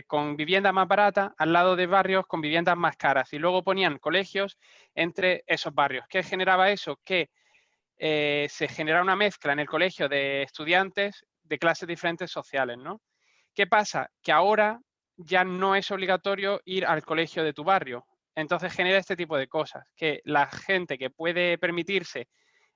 con vivienda más barata al lado de barrios con viviendas más caras y luego ponían colegios entre esos barrios. ¿Qué generaba eso? Que se generaba una mezcla en el colegio de estudiantes de clases diferentes sociales, ¿no? ¿Qué pasa? Que ahora ya no es obligatorio ir al colegio de tu barrio. Entonces genera este tipo de cosas, que la gente que puede permitirse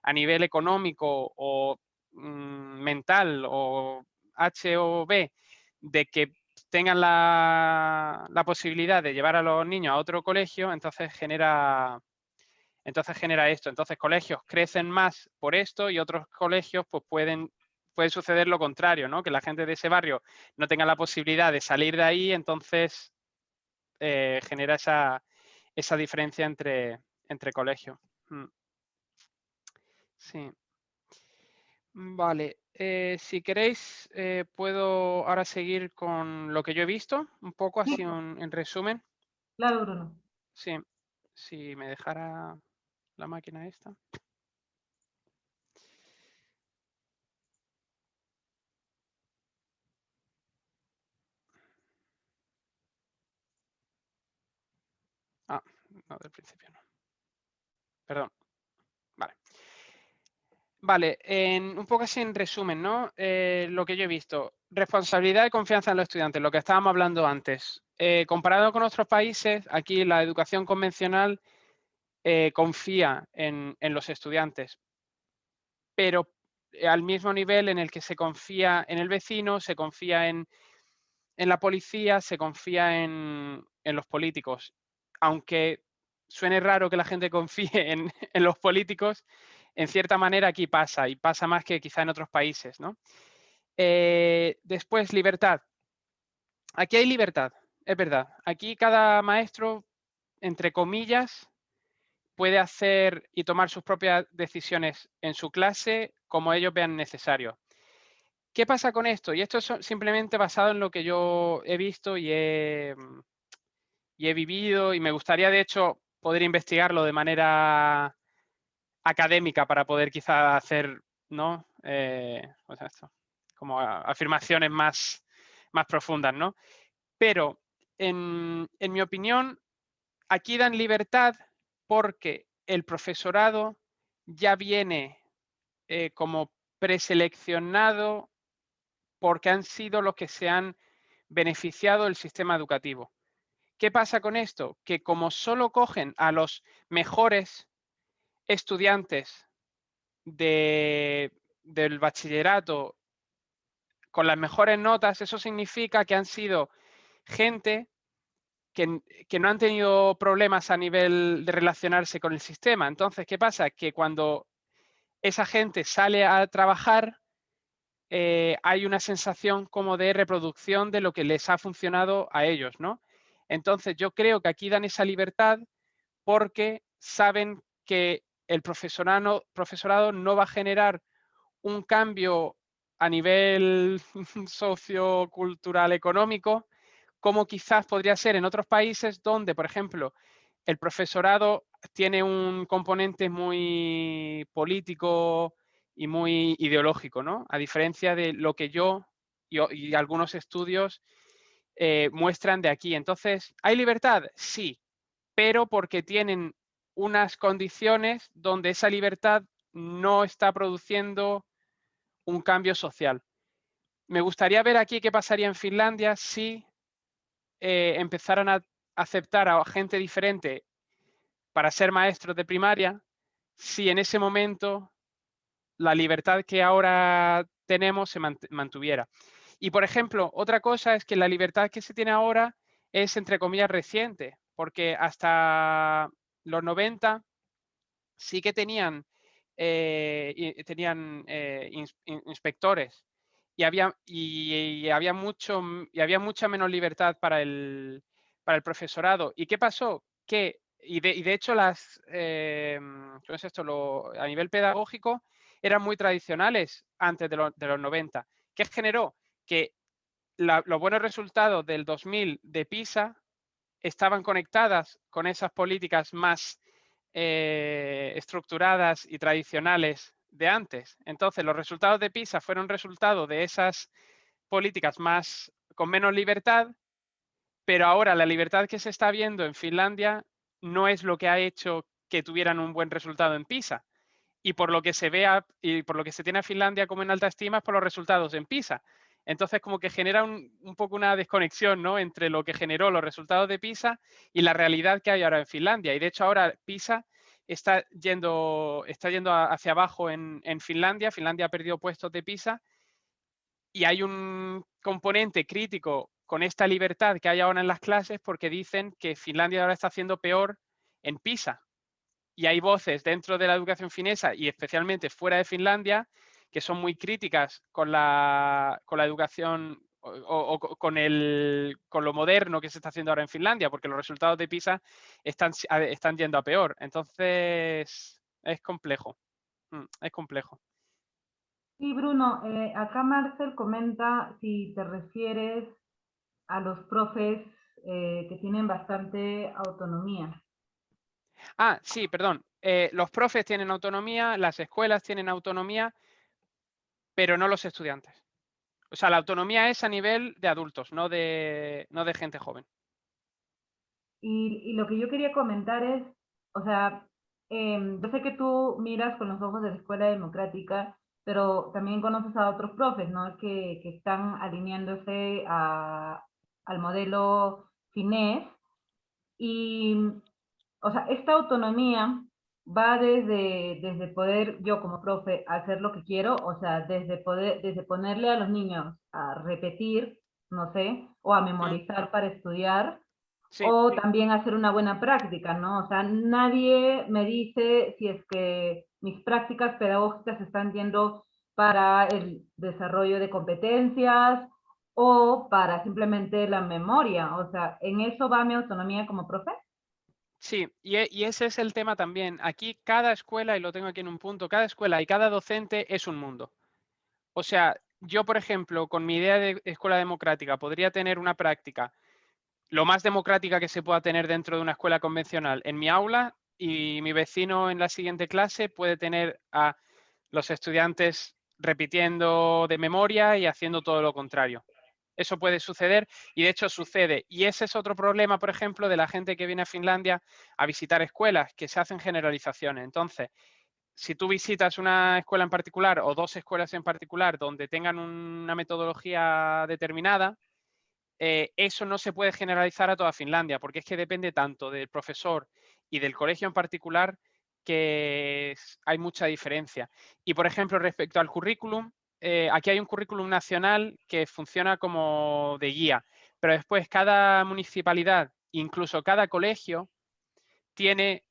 a nivel económico o mental o H o B, de que tengan la posibilidad de llevar a los niños a otro colegio, entonces genera Entonces genera esto. Entonces colegios crecen más por esto y otros colegios pues puede suceder lo contrario, ¿no? Que la gente de ese barrio no tenga la posibilidad de salir de ahí, entonces genera esa diferencia entre colegios. Sí. Vale. Si queréis, puedo ahora seguir con lo que yo he visto, un poco así en resumen. Claro, Bruno. Sí, si me dejara la máquina esta. Ah, no, del principio no. Perdón. Vale. Vale, un poco así en resumen, ¿no? Lo que yo he visto. Responsabilidad y confianza en los estudiantes, lo que estábamos hablando antes. Comparado con otros países, aquí la educación convencional confía en los estudiantes, pero al mismo nivel en el que se confía en el vecino, se confía en la policía, se confía en los políticos. Aunque suene raro que la gente confíe en los políticos, en cierta manera aquí pasa, y pasa más que quizá en otros países, ¿no? Después, libertad. Aquí hay libertad, es verdad. Aquí cada maestro, entre comillas, puede hacer y tomar sus propias decisiones en su clase como ellos vean necesario. ¿Qué pasa con esto? Y esto es simplemente basado en lo que yo he visto y he vivido, y me gustaría, de hecho, poder investigarlo de manera académica para poder quizá hacer, ¿no? Como afirmaciones más profundas, ¿no? Pero, en mi opinión, aquí dan libertad porque el profesorado ya viene como preseleccionado porque han sido los que se han beneficiado del sistema educativo. ¿Qué pasa con esto? Que como solo cogen a los mejores estudiantes del bachillerato con las mejores notas, eso significa que han sido gente que no han tenido problemas a nivel de relacionarse con el sistema. Entonces, ¿qué pasa? Que cuando esa gente sale a trabajar, hay una sensación como de reproducción de lo que les ha funcionado a ellos, ¿no? Entonces, yo creo que aquí dan esa libertad porque saben que el profesorado no va a generar un cambio a nivel sociocultural económico, como quizás podría ser en otros países donde, por ejemplo, el profesorado tiene un componente muy político y muy ideológico, ¿no? A diferencia de lo que yo y algunos estudios muestran de aquí. Entonces, ¿hay libertad? Sí, pero porque tienen unas condiciones donde esa libertad no está produciendo un cambio social. Me gustaría ver aquí qué pasaría en Finlandia si empezaran a aceptar a gente diferente para ser maestros de primaria, si en ese momento la libertad que ahora tenemos se mantuviera. Y, por ejemplo, otra cosa es que la libertad que se tiene ahora es, entre comillas, reciente, porque hasta los 90 sí que tenían inspectores y había mucha menos libertad para el profesorado. ¿Y qué pasó? Y de hecho ¿cómo es esto? A nivel pedagógico eran muy tradicionales antes de los 90. ¿Qué generó? Que los buenos resultados del 2000 de PISA estaban conectadas con esas políticas más estructuradas y tradicionales de antes. Entonces, los resultados de PISA fueron resultado de esas políticas con menos libertad, pero ahora la libertad que se está viendo en Finlandia no es lo que ha hecho que tuvieran un buen resultado en PISA. Y por lo que se vea y por lo que se tiene a Finlandia como en alta estima es por los resultados en PISA. Entonces, como que genera un poco una desconexión, ¿no? Entre lo que generó los resultados de PISA y la realidad que hay ahora en Finlandia. Y de hecho ahora PISA está yendo hacia abajo en Finlandia. Finlandia ha perdido puestos de PISA y hay un componente crítico con esta libertad que hay ahora en las clases porque dicen que Finlandia ahora está haciendo peor en PISA. y hay voces dentro de la educación finesa y especialmente fuera de Finlandia que son muy críticas con la educación o con lo moderno que se está haciendo ahora en Finlandia, porque los resultados de PISA están yendo a peor. Entonces, es complejo. Es complejo. Sí, Bruno, acá Marcel comenta si te refieres a los profes que tienen bastante autonomía. Ah, sí, perdón. Los profes tienen autonomía, las escuelas tienen autonomía, pero no los estudiantes. O sea, la autonomía es a nivel de adultos, no de gente joven. Y lo que yo quería comentar es, o sea, yo sé que tú miras con los ojos de la escuela democrática, pero también conoces a otros profes, ¿no? Que están alineándose al modelo finés. Y, o sea, esta autonomía va desde poder yo como profe hacer lo que quiero, o sea, desde ponerle a los niños a repetir, no sé, o a memorizar para estudiar, Sí. o también hacer una buena práctica, ¿no? O sea, nadie me dice si es que mis prácticas pedagógicas están yendo para el desarrollo de competencias o para simplemente la memoria. O sea, ¿en eso va mi autonomía como profe? Sí, y ese es el tema también. Aquí cada escuela, y lo tengo aquí en un punto, cada escuela y cada docente es un mundo. O sea, yo, por ejemplo, con mi idea de escuela democrática, podría tener una práctica lo más democrática que se pueda tener dentro de una escuela convencional en mi aula, y mi vecino en la siguiente clase puede tener a los estudiantes repitiendo de memoria y haciendo todo lo contrario. Eso puede suceder y de hecho sucede. Y ese es otro problema, por ejemplo, de la gente que viene a Finlandia a visitar escuelas, que se hacen generalizaciones. Entonces, si tú visitas una escuela en particular o dos escuelas en particular donde tengan una metodología determinada, eso no se puede generalizar a toda Finlandia, porque es que depende tanto del profesor y del colegio en particular que hay mucha diferencia. Y, por ejemplo, respecto al currículum, aquí hay un currículum nacional que funciona como de guía, pero después cada municipalidad, incluso cada colegio, tiene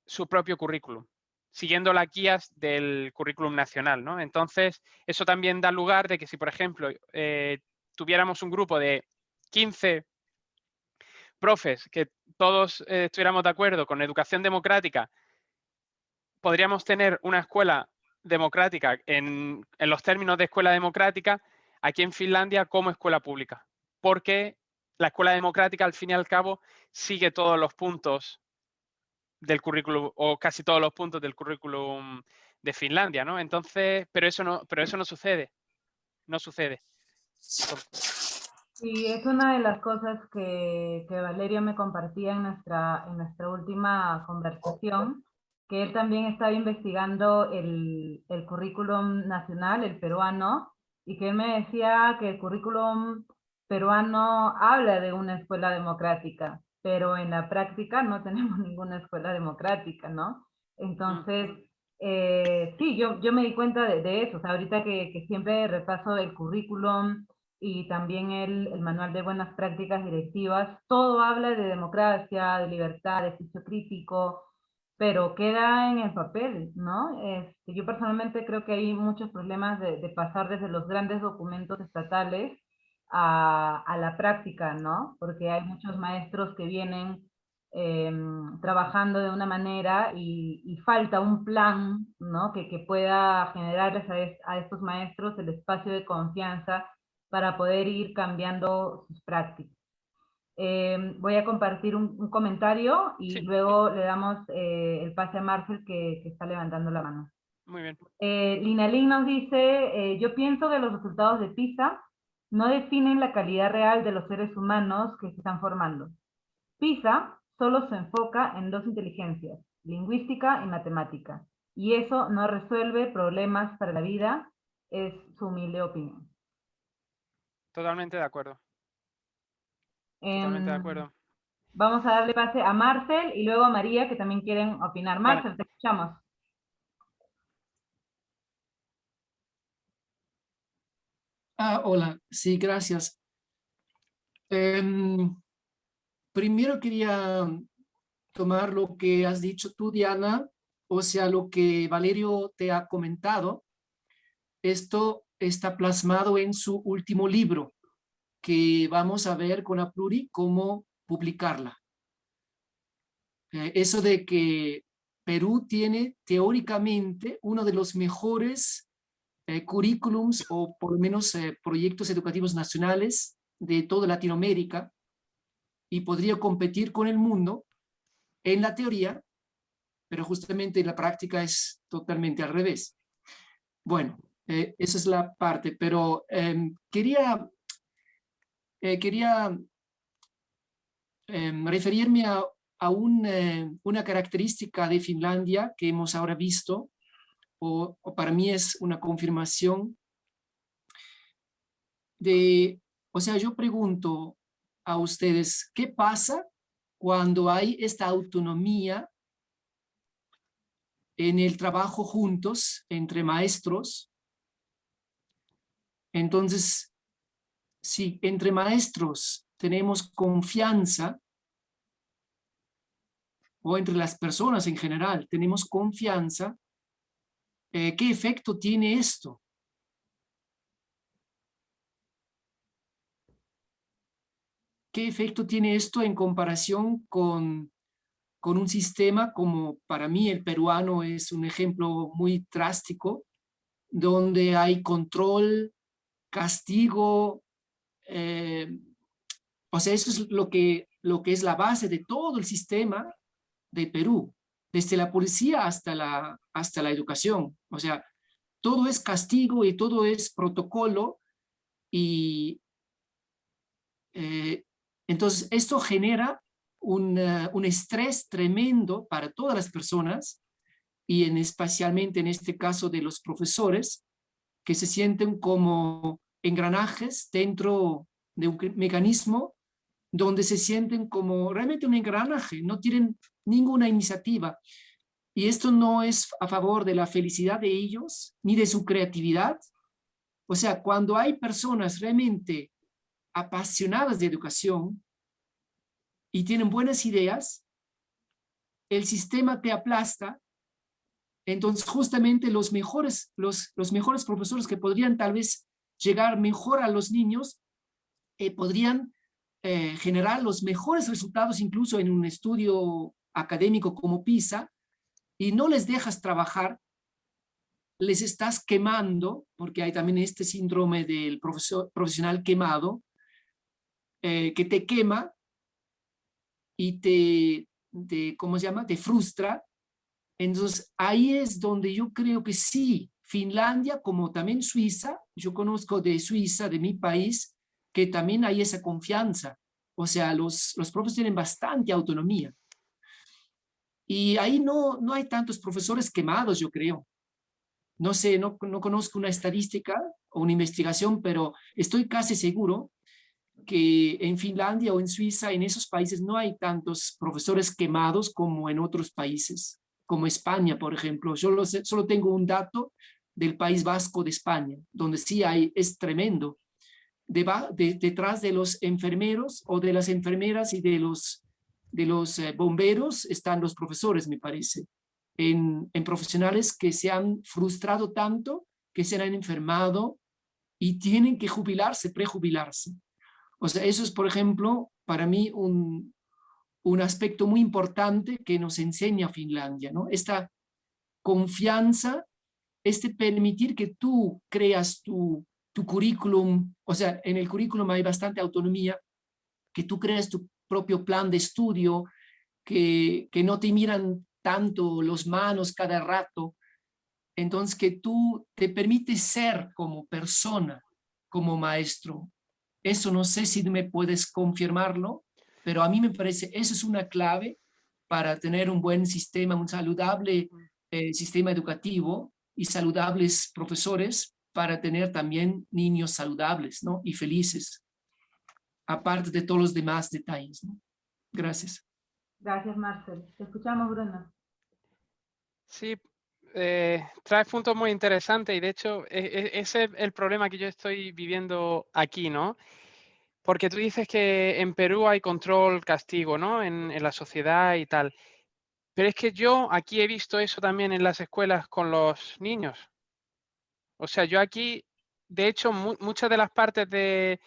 su propio currículum, siguiendo las guías del currículum nacional, ¿no? Entonces, eso también da lugar de que si, por ejemplo, tuviéramos un grupo de 15 profes que todos estuviéramos de acuerdo con educación democrática, podríamos tener una escuela democrática en los términos de escuela democrática aquí en Finlandia como escuela pública, porque la escuela democrática al fin y al cabo sigue todos los puntos del currículum o casi todos los puntos del currículum de Finlandia, ¿no? Entonces, pero eso no sucede, no sucede. Sí, es una de las cosas que Valerio me compartía en nuestra última conversación, que él también estaba investigando el currículum nacional, el peruano, y que él me decía que el currículum peruano habla de una escuela democrática, pero en la práctica no tenemos ninguna escuela democrática, ¿no? Entonces, sí, yo me di cuenta de eso, o sea, ahorita que siempre repaso el currículum, y también el manual de buenas prácticas directivas, todo habla de democracia, de libertad, de juicio crítico, pero queda en el papel, ¿no? Yo personalmente creo que hay muchos problemas de pasar desde los grandes documentos estatales a la práctica, ¿no? Porque hay muchos maestros que vienen trabajando de una manera y falta un plan, ¿no? Que pueda generarles a estos maestros el espacio de confianza para poder ir cambiando sus prácticas. Voy a compartir un comentario y luego le damos el pase a Marcel que está levantando la mano. Muy bien. Lina Lin nos dice, yo pienso que los resultados de PISA no definen la calidad real de los seres humanos que se están formando. PISA solo se enfoca en dos inteligencias, lingüística y matemática, y eso no resuelve problemas para la vida, es su humilde opinión. Totalmente de acuerdo. Totalmente de acuerdo. Vamos a darle pase a Marcel y luego a María, que también quieren opinar. Marcel, te escuchamos. Hola, sí, gracias. Primero quería tomar lo que has dicho tú, Diana, o sea, lo que Valerio te ha comentado, esto está plasmado en su último libro, que vamos a ver con Apluri cómo publicarla. Eso de que Perú tiene teóricamente uno de los mejores currículums o por lo menos proyectos educativos nacionales de toda Latinoamérica y podría competir con el mundo en la teoría, pero justamente en la práctica es totalmente al revés. Bueno, esa es la parte, pero quería referirme a una característica de Finlandia que hemos ahora visto, o para mí es una confirmación de, o sea, yo pregunto a ustedes, ¿qué pasa cuando hay esta autonomía en el trabajo juntos entre maestros? Entonces, si entre maestros tenemos confianza, o entre las personas en general tenemos confianza, ¿qué efecto tiene esto? ¿Qué efecto tiene esto en comparación con un sistema como para mí el peruano es un ejemplo muy drástico, donde hay control, castigo, o sea, eso es lo que es la base de todo el sistema de Perú, desde la policía hasta la educación. O sea, todo es castigo y todo es protocolo y entonces esto genera un estrés tremendo para todas las personas y especialmente en este caso de los profesores que se sienten como engranajes dentro de un mecanismo donde se sienten como realmente un engranaje, no tienen ninguna iniciativa. Y esto no es a favor de la felicidad de ellos, ni de su creatividad. O sea, cuando hay personas realmente apasionadas de educación y tienen buenas ideas, el sistema te aplasta. Entonces, justamente los mejores profesores que podrían tal vez llegar mejor a los niños, podrían generar los mejores resultados incluso en un estudio académico como PISA, y no les dejas trabajar, les estás quemando, porque hay también este síndrome del profesional quemado, que te quema y ¿cómo se llama? Te frustra. Entonces, ahí es donde yo creo que sí, Finlandia, como también Suiza, yo conozco de Suiza, de mi país, que también hay esa confianza. O sea, los profes tienen bastante autonomía. Y ahí no hay tantos profesores quemados, yo creo. No sé, no conozco una estadística o una investigación, pero estoy casi seguro que en Finlandia o en Suiza, en esos países, no hay tantos profesores quemados como en otros países, como España, por ejemplo. Yo solo tengo un dato del País Vasco de España, donde sí es tremendo. Detrás de los enfermeros o de las enfermeras y de los bomberos están los profesores, me parece, en profesionales que se han frustrado tanto, que se han enfermado y tienen que jubilarse, prejubilarse. O sea, eso es, por ejemplo, para mí un aspecto muy importante que nos enseña Finlandia, ¿no? Esta confianza, permitir que tú creas tu currículum, o sea, en el currículum hay bastante autonomía, que tú creas tu propio plan de estudio, que no te miran tanto los manos cada rato, entonces que tú te permites ser como persona, como maestro. Eso no sé si me puedes confirmarlo, pero a mí me parece, eso es una clave para tener un buen sistema, un saludable sistema educativo y saludables profesores para tener también niños saludables, ¿no? Y felices, aparte de todos los demás detalles, ¿no? Gracias. Gracias, Marcel. Te escuchamos, Bruno. Sí, traes puntos muy interesantes y de hecho ese es el problema que yo estoy viviendo aquí, ¿no? Porque tú dices que en Perú hay control, castigo, ¿no? En la sociedad y tal. Pero es que yo aquí he visto eso también en las escuelas con los niños. O sea, yo aquí, de hecho, muchas de las partes de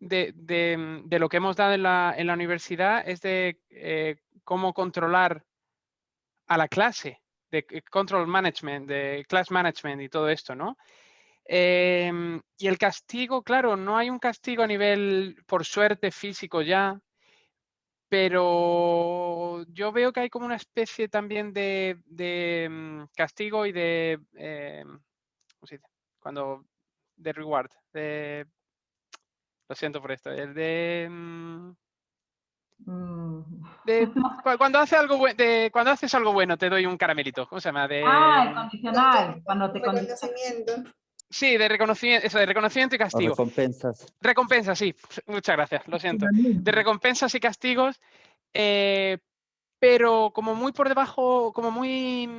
lo que hemos dado en la universidad es de cómo controlar a la clase, de control management, de class management y todo esto, ¿no? Y el castigo, claro, no hay un castigo a nivel, por suerte, físico ya, pero yo veo que hay como una especie también de castigo y de, ¿cómo se dice? Cuando, de reward, lo siento por esto, el de... cuando haces algo bueno te doy un caramelito. ¿Cómo se llama? El condicional, cuando te Reconocimiento. Sí, de reconocimiento, eso, de reconocimiento y O castigo. recompensas. Recompensas, sí. Muchas gracias, lo siento. De recompensas y castigos, pero como muy por debajo, como muy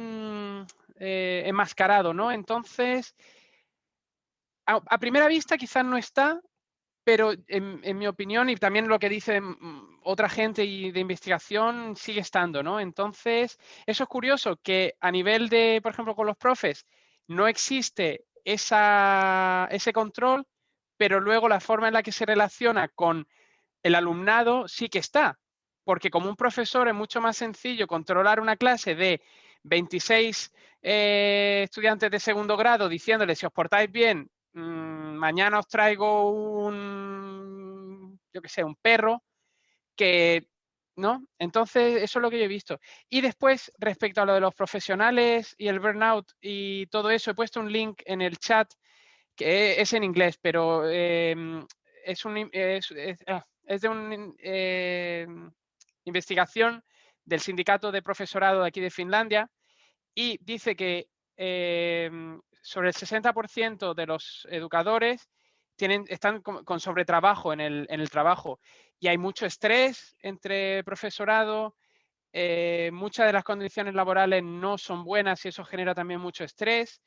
enmascarado, ¿no? Entonces, a primera vista quizás no está, pero en mi opinión, y también lo que dice otra gente y de investigación, sigue estando, ¿no? Entonces, eso es curioso, que a nivel de, por ejemplo, con los profes, no existe ese control, pero luego la forma en la que se relaciona con el alumnado sí que está. Porque como un profesor es mucho más sencillo controlar una clase de 26 estudiantes de segundo grado diciéndoles si os portáis bien, mañana os traigo yo qué sé, un perro, que, ¿no? Entonces, eso es lo que yo he visto. Y después, respecto a lo de los profesionales y el burnout y todo eso, he puesto un link en el chat, que es en inglés, pero es de una investigación del sindicato de profesorado de aquí de Finlandia, y dice que sobre el 60% de los educadores están con sobretrabajo en el trabajo, y hay mucho estrés entre profesorado, muchas de las condiciones laborales no son buenas y eso genera también mucho estrés.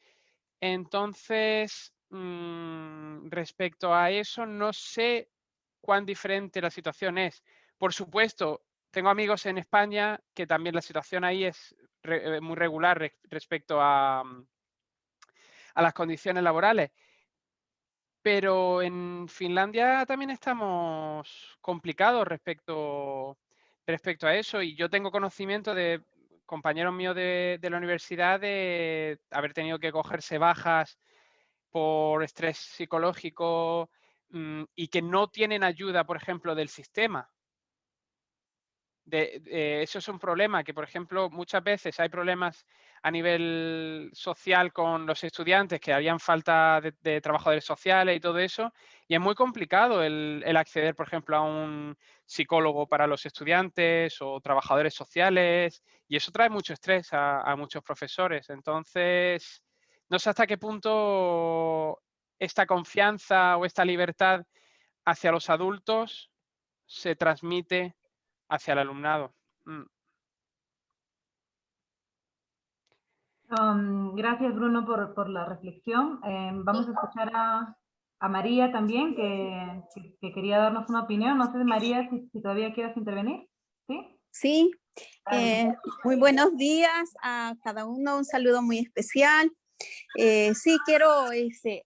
Entonces, respecto a eso, no sé cuán diferente la situación es. Por supuesto, tengo amigos en España que también la situación ahí es muy regular respecto a las condiciones laborales. Pero en Finlandia también estamos complicados respecto a eso, y yo tengo conocimiento de compañeros míos de la universidad de haber tenido que cogerse bajas por estrés psicológico y que no tienen ayuda, por ejemplo, del sistema. Eso es un problema, que por ejemplo muchas veces hay problemas a nivel social con los estudiantes, que habían falta de trabajadores sociales y todo eso, y es muy complicado el acceder, por ejemplo, a un psicólogo para los estudiantes o trabajadores sociales, y eso trae mucho estrés a muchos profesores. Entonces, no sé hasta qué punto esta confianza o esta libertad hacia los adultos se transmite hacia el alumnado. Gracias, Bruno, por la reflexión. Vamos a escuchar a María también, que quería darnos una opinión. No sé, María, si todavía quieres intervenir. ¿Sí? Sí, muy buenos días a cada uno, un saludo muy especial. Sí, quiero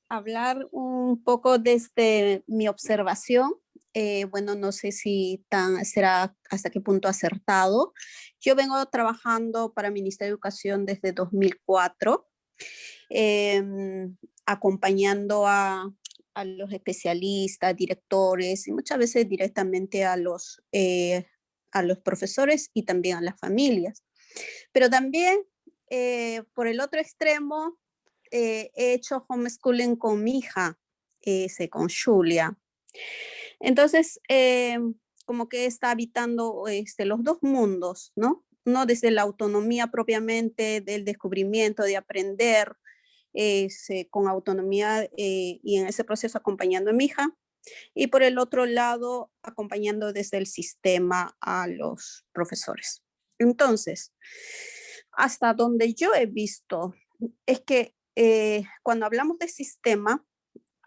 hablar un poco desde mi observación. Bueno, no sé si será hasta qué punto acertado. Yo vengo trabajando para el Ministerio de Educación desde 2004, acompañando a los especialistas, directores y muchas veces directamente a los profesores y también a las familias. Pero también, por el otro extremo, he hecho homeschooling con mi hija, con Julia. Entonces, como que está habitando los dos mundos, ¿no? No desde la autonomía propiamente del descubrimiento, de aprender con autonomía y en ese proceso acompañando a mi hija. Y por el otro lado, acompañando desde el sistema a los profesores. Entonces, hasta donde yo he visto, es que cuando hablamos de sistema,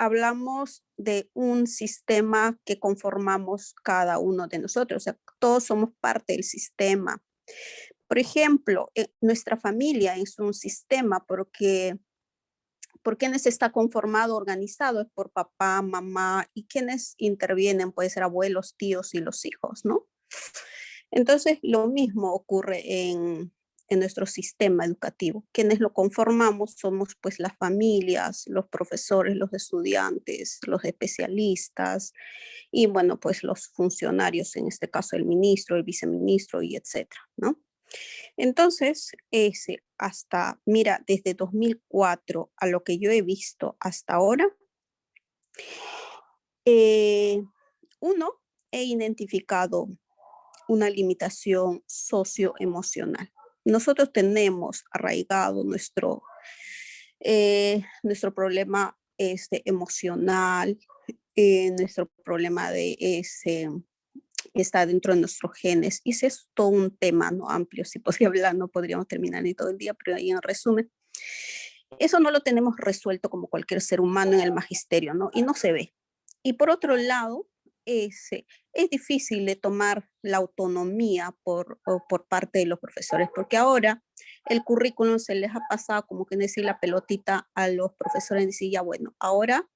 hablamos de un sistema que conformamos cada uno de nosotros. O sea, todos somos parte del sistema. Por ejemplo, nuestra familia es un sistema porque ¿por quiénes está conformado, organizado? Es por papá, mamá y quienes intervienen, puede ser abuelos, tíos y los hijos, ¿no? Entonces, lo mismo ocurre en nuestro sistema educativo. Quienes lo conformamos somos pues las familias, los profesores, los estudiantes, los especialistas y bueno, pues los funcionarios, en este caso el ministro, el viceministro y etcétera, ¿no? Entonces, hasta, mira, desde 2004 a lo que yo he visto hasta ahora, uno, he identificado una limitación socioemocional. Nosotros tenemos arraigado nuestro problema emocional, nuestro problema está dentro de nuestros genes, y ese es todo un tema, ¿no? Amplio, si podría hablar, no podríamos terminar ni todo el día, pero ahí en resumen, eso no lo tenemos resuelto como cualquier ser humano en el magisterio, ¿no? Y no se ve. Y por otro lado, es difícil de tomar la autonomía por parte de los profesores, porque ahora el currículum se les ha pasado como que decir la pelotita a los profesores y decir, ya bueno, ahora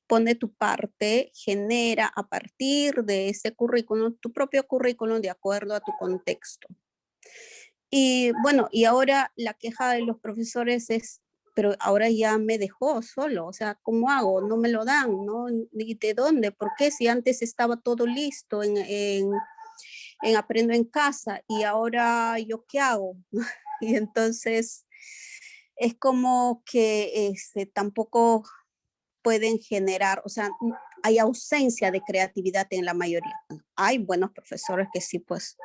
pone tu parte, genera a partir de ese currículum, tu propio currículum de acuerdo a tu contexto. Y bueno, y ahora la queja de los profesores es, pero ahora ya me dejó solo, o sea, ¿cómo hago? No me lo dan, ¿no? ¿Y de dónde? ¿Por qué? Si antes estaba todo listo en Aprendo en Casa, y ahora ¿yo qué hago? Y entonces es como que tampoco pueden generar, o sea, hay ausencia de creatividad en la mayoría. Hay buenos profesores que sí, pues,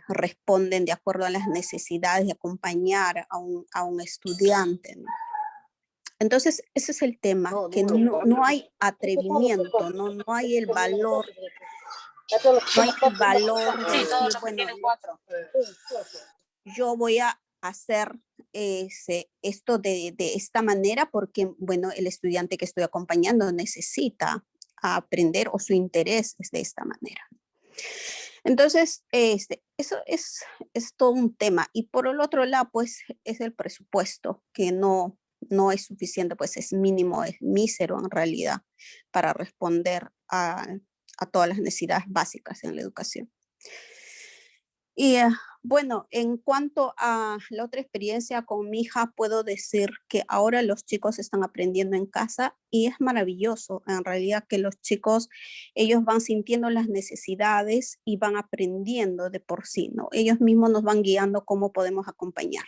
responden de acuerdo a las necesidades de acompañar a un estudiante, ¿no? Entonces, ese es el tema, que no hay atrevimiento, no hay el valor, no hay el valor de decir, bueno, yo voy a hacer esto de esta manera porque, bueno, el estudiante que estoy acompañando necesita aprender o su interés es de esta manera. Entonces, eso es todo un tema. Y por el otro lado, pues, es el presupuesto, que no es suficiente, pues es mínimo, es mísero en realidad, para responder a todas las necesidades básicas en la educación. Y bueno, en cuanto a la otra experiencia con mi hija, puedo decir que ahora los chicos están aprendiendo en casa y es maravilloso, en realidad, que los chicos, ellos van sintiendo las necesidades y van aprendiendo de por sí, ¿no? Ellos mismos nos van guiando cómo podemos acompañar.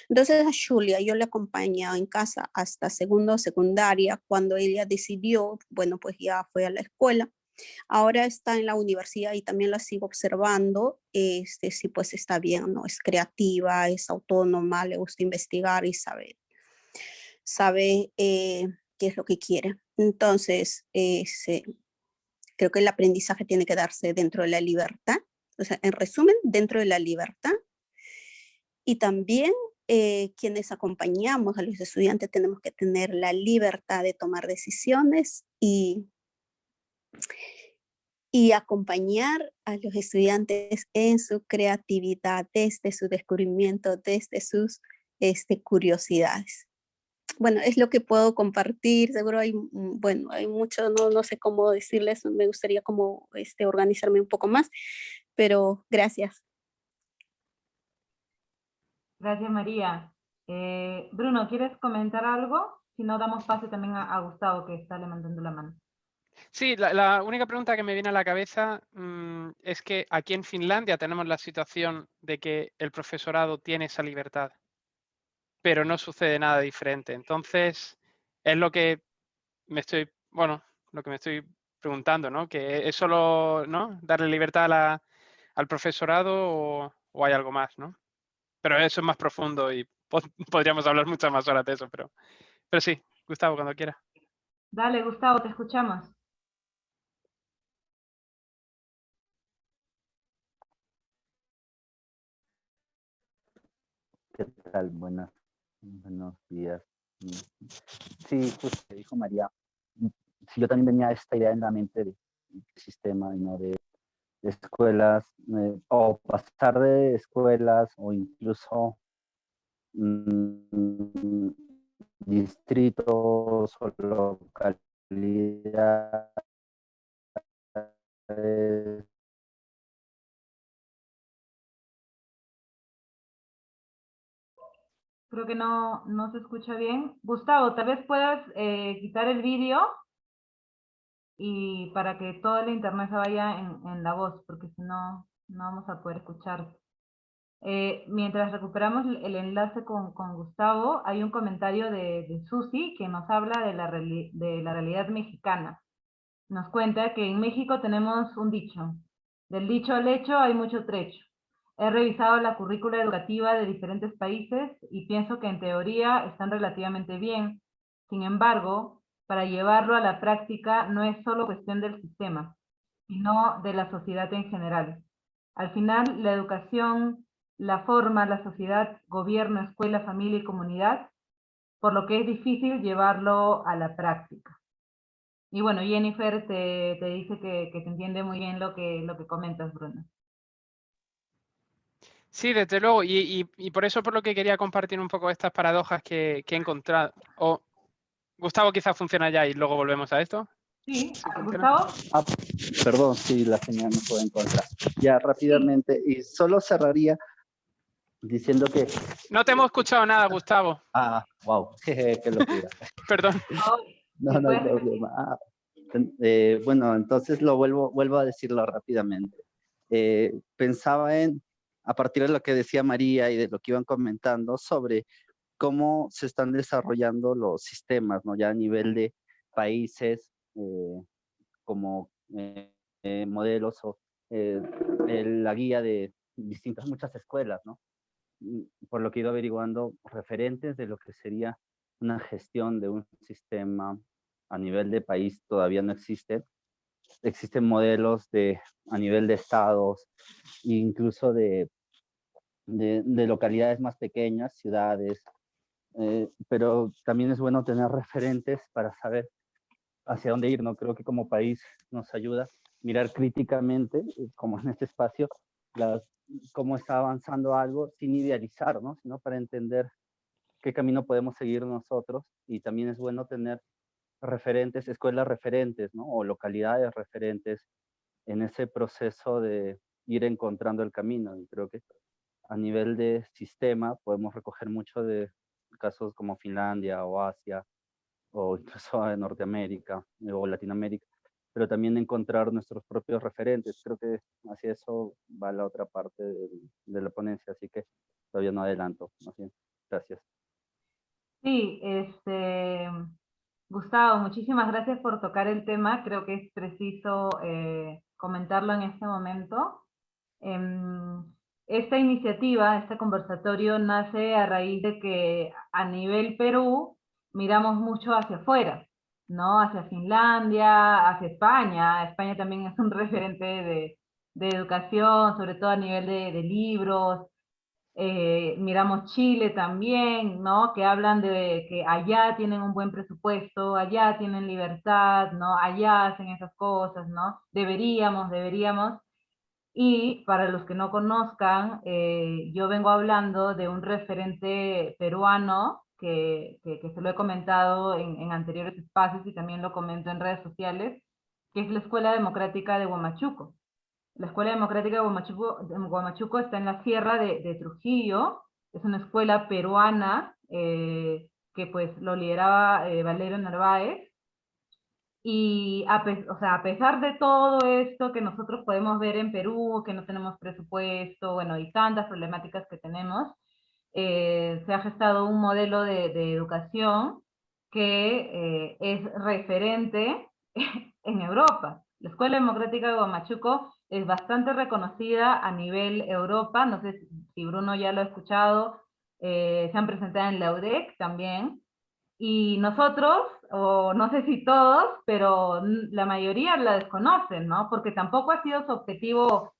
Entonces a Julia yo le acompañaba en casa hasta segundo, secundaria, cuando ella decidió, bueno, pues ya fue a la escuela. Ahora está en la universidad y también la sigo observando, sí, pues está bien, ¿no? Es creativa, es autónoma, le gusta investigar y sabe qué es lo que quiere. Entonces, creo que el aprendizaje tiene que darse dentro de la libertad, o sea, en resumen, dentro de la libertad. Y también quienes acompañamos a los estudiantes tenemos que tener la libertad de tomar decisiones y acompañar a los estudiantes en su creatividad, desde su descubrimiento, desde sus curiosidades. Bueno, es lo que puedo compartir. Seguro hay, bueno, hay mucho, no sé cómo decirles, me gustaría como organizarme un poco más, pero gracias. Gracias, María. Bruno, ¿quieres comentar algo? Si no, damos pase también a Gustavo, que está levantando la mano. Sí, la única pregunta que me viene a la cabeza es que aquí en Finlandia tenemos la situación de que el profesorado tiene esa libertad, pero no sucede nada diferente. Entonces, es lo que me estoy preguntando, ¿no? Que es solo, ¿no?, darle libertad al profesorado o hay algo más, ¿no? Pero eso es más profundo y podríamos hablar muchas más horas de eso, pero sí, Gustavo, cuando quiera. Dale, Gustavo, te escuchamos. ¿Qué tal? Buenos días. Sí, justo lo que dijo María. Sí, yo también tenía esta idea en la mente del sistema y no de escuelas, o pasar de escuelas, o incluso distritos o localidades. Creo que no se escucha bien. Gustavo, tal vez puedas quitar el vídeo y para que toda la internet se vaya en la voz, porque si no, no vamos a poder escuchar. Mientras recuperamos el enlace con Gustavo, hay un comentario de Susi que nos habla de la realidad mexicana. Nos cuenta que en México tenemos un dicho: del dicho al hecho hay mucho trecho. He revisado la currícula educativa de diferentes países y pienso que en teoría están relativamente bien. Sin embargo, para llevarlo a la práctica no es solo cuestión del sistema, sino de la sociedad en general. Al final, la educación la forma la sociedad, gobierno, escuela, familia y comunidad, por lo que es difícil llevarlo a la práctica. Y bueno, Jennifer te dice que te entiende muy bien lo que comentas, Bruno. Sí, desde luego, y por eso por lo que quería compartir un poco estas paradojas que he encontrado. Gustavo quizás funciona ya y luego volvemos a esto. Sí, Gustavo. Perdón, sí, la señal no puede encontrar. Ya, rápidamente, y solo cerraría diciendo que... No te hemos escuchado nada, Gustavo. Wow, qué locura. Perdón. No hay problema. Bueno, entonces vuelvo a decirlo rápidamente. Pensaba a partir de lo que decía María y de lo que iban comentando sobre cómo se están desarrollando los sistemas, ¿no? Ya a nivel de países, como modelos o la guía de muchas escuelas, ¿no? Por lo que he ido averiguando, referentes de lo que sería una gestión de un sistema a nivel de país todavía no existen. Existen modelos a nivel de estados, incluso de localidades más pequeñas, ciudades, pero también es bueno tener referentes para saber hacia dónde ir, ¿no? Creo que como país nos ayuda mirar críticamente, como en este espacio, cómo está avanzando algo sin idealizar, ¿no? Sino para entender qué camino podemos seguir nosotros, y también es bueno tener referentes, escuelas referentes, ¿no? O localidades referentes en ese proceso de ir encontrando el camino. Y creo que a nivel de sistema podemos recoger mucho de casos como Finlandia o Asia, o incluso en Norteamérica o Latinoamérica, pero también encontrar nuestros propios referentes. Creo que hacia eso va la otra parte de la ponencia, así que todavía no adelanto. Más bien. Gracias. Sí, Gustavo, muchísimas gracias por tocar el tema. Creo que es preciso comentarlo en este momento. Esta iniciativa, este conversatorio, nace a raíz de que a nivel Perú miramos mucho hacia afuera, ¿no? Hacia Finlandia, hacia España. España también es un referente de educación, sobre todo a nivel de libros. Miramos Chile también, ¿no? Que hablan de que allá tienen un buen presupuesto, allá tienen libertad, ¿no? Allá hacen esas cosas, ¿no? Deberíamos. Y para los que no conozcan, yo vengo hablando de un referente peruano que se lo he comentado en anteriores espacios y también lo comento en redes sociales, que es la Escuela Democrática de Huamachuco. La Escuela Democrática de Huamachuco está en la sierra de Trujillo, es una escuela peruana que pues lo lideraba Valerio Narváez, y a pesar de todo esto que nosotros podemos ver en Perú, que no tenemos presupuesto, bueno, y tantas problemáticas que tenemos, se ha gestado un modelo de educación que es referente en Europa. La Escuela Democrática de Huamachuco es bastante reconocida a nivel Europa, no sé si Bruno ya lo ha escuchado, se han presentado en la UDEC también, y nosotros, o no sé si todos, pero la mayoría la desconocen, ¿no? Porque tampoco ha sido su objetivo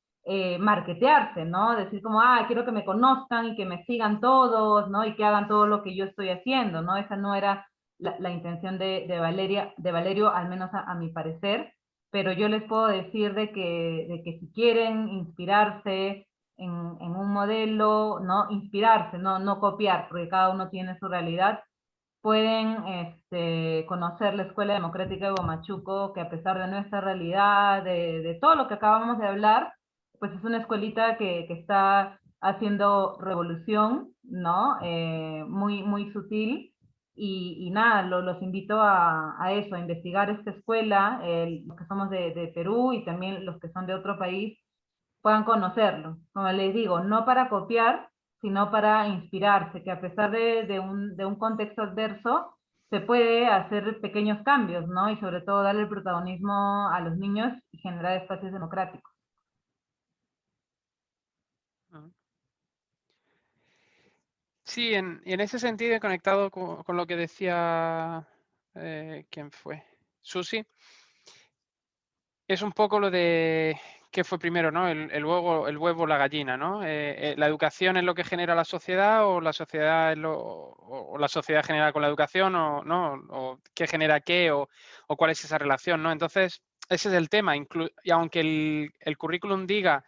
marketearse, ¿no? Decir como, quiero que me conozcan y que me sigan todos, ¿no? Y que hagan todo lo que yo estoy haciendo, ¿no? Esa no era la intención de Valerio, al menos a mi parecer. pero yo les puedo decir de que si quieren inspirarse en un modelo, ¿no? Inspirarse, no copiar, porque cada uno tiene su realidad, pueden conocer la Escuela Democrática de Huamachuco, que a pesar de nuestra realidad, de todo lo que acabamos de hablar, pues es una escuelita que está haciendo revolución, ¿no? Muy, muy sutil. Y nada, los invito a eso, a investigar esta escuela, los que somos de Perú y también los que son de otro país, puedan conocerlo. Como les digo, no para copiar, sino para inspirarse, que a pesar de un contexto adverso, se puede hacer pequeños cambios, ¿no? Y sobre todo darle el protagonismo a los niños y generar espacios democráticos. Sí, y en ese sentido, conectado con lo que decía, ¿quién fue? Susi, es un poco lo de qué fue primero, ¿no? El huevo o la gallina, ¿no? ¿La educación es lo que genera la sociedad o la sociedad es o la sociedad genera con la educación o no? ¿O qué genera qué o cuál es esa relación, ¿no? Entonces, ese es el tema. Y aunque el currículum diga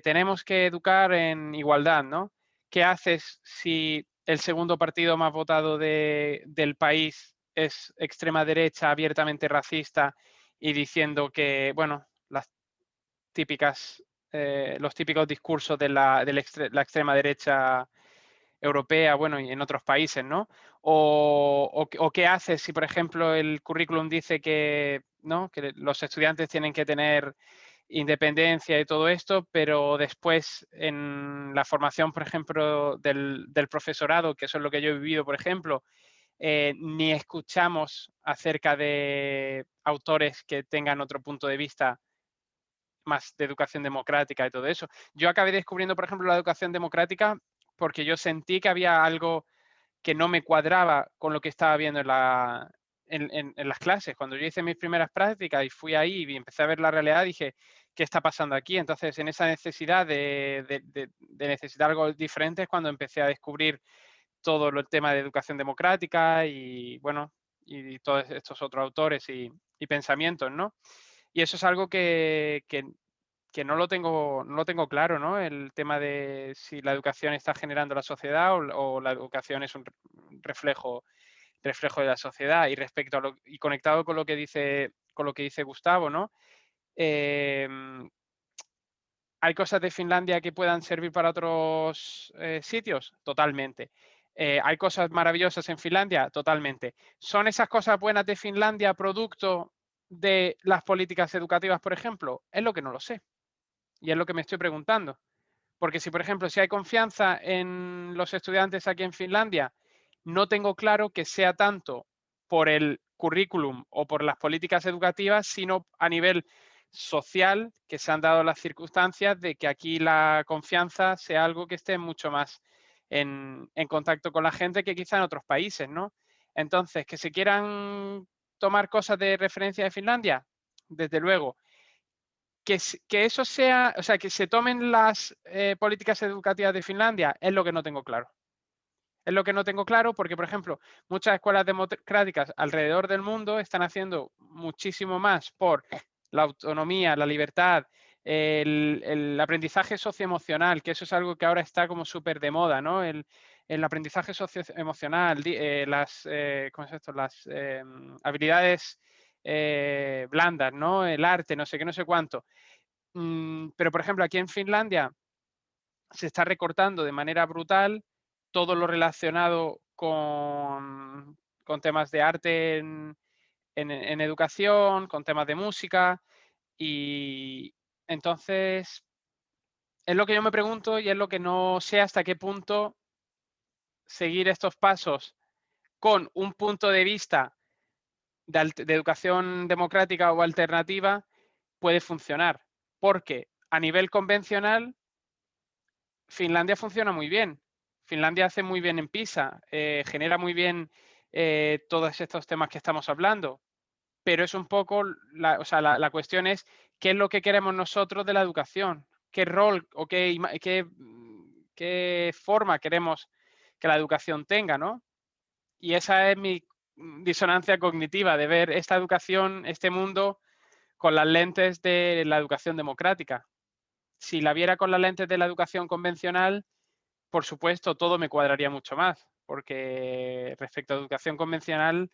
tenemos que educar en igualdad, ¿no? ¿Qué haces si el segundo partido más votado del país es extrema derecha, abiertamente racista y diciendo que, bueno, los típicos discursos de la extrema derecha europea, bueno, y en otros países, ¿no? O qué haces si, por ejemplo, el currículum dice que, ¿no? Que los estudiantes tienen que tener independencia y todo esto, pero después en la formación, por ejemplo, del profesorado, que eso es lo que yo he vivido, por ejemplo, ni escuchamos acerca de autores que tengan otro punto de vista más de educación democrática y todo eso. Yo acabé descubriendo, por ejemplo, la educación democrática porque yo sentí que había algo que no me cuadraba con lo que estaba viendo en las clases. Cuando yo hice mis primeras prácticas y fui ahí y empecé a ver la realidad, dije, ¿qué está pasando aquí? Entonces, en esa necesidad de necesitar algo diferente es cuando empecé a descubrir todo el tema de educación democrática y, bueno, y todos estos otros autores y pensamientos, ¿no? Y eso es algo que no lo tengo claro, ¿no? El tema de si la educación está generando la sociedad o la educación es un reflejo de la sociedad. Y respecto a y conectado con lo que dice Gustavo, ¿no? ¿Hay cosas de Finlandia que puedan servir para otros sitios? Totalmente. ¿Hay cosas maravillosas en Finlandia? Totalmente. ¿Son esas cosas buenas de Finlandia producto de las políticas educativas, por ejemplo? Es lo que no lo sé. Y es lo que me estoy preguntando. Porque si, por ejemplo, si hay confianza en los estudiantes aquí en Finlandia, no tengo claro que sea tanto por el currículum o por las políticas educativas, sino a nivel social, que se han dado las circunstancias de que aquí la confianza sea algo que esté mucho más en contacto con la gente que quizá en otros países, ¿no? Entonces, que se quieran tomar cosas de referencia de Finlandia, desde luego. Que eso sea, o sea, que se tomen las políticas educativas de Finlandia es lo que no tengo claro. Es lo que no tengo claro porque, por ejemplo, muchas escuelas democráticas alrededor del mundo están haciendo muchísimo más por la autonomía, la libertad, el aprendizaje socioemocional, que eso es algo que ahora está como súper de moda, ¿no? El aprendizaje socioemocional, ¿cómo es esto? Las habilidades blandas, ¿no? El arte, no sé qué, no sé cuánto. Pero, por ejemplo, aquí en Finlandia se está recortando de manera brutal todo lo relacionado con temas de arte en educación, con temas de música. Y entonces es lo que yo me pregunto y es lo que no sé hasta qué punto seguir estos pasos con un punto de vista de educación democrática o alternativa puede funcionar. Porque a nivel convencional, Finlandia funciona muy bien. Finlandia hace muy bien en PISA, genera muy bien todos estos temas que estamos hablando. Pero es un poco, la cuestión es qué es lo que queremos nosotros de la educación, qué rol o qué forma queremos que la educación tenga, ¿no? Y esa es mi disonancia cognitiva de ver esta educación, este mundo con las lentes de la educación democrática. Si la viera con las lentes de la educación convencional, por supuesto, todo me cuadraría mucho más, porque respecto a educación convencional,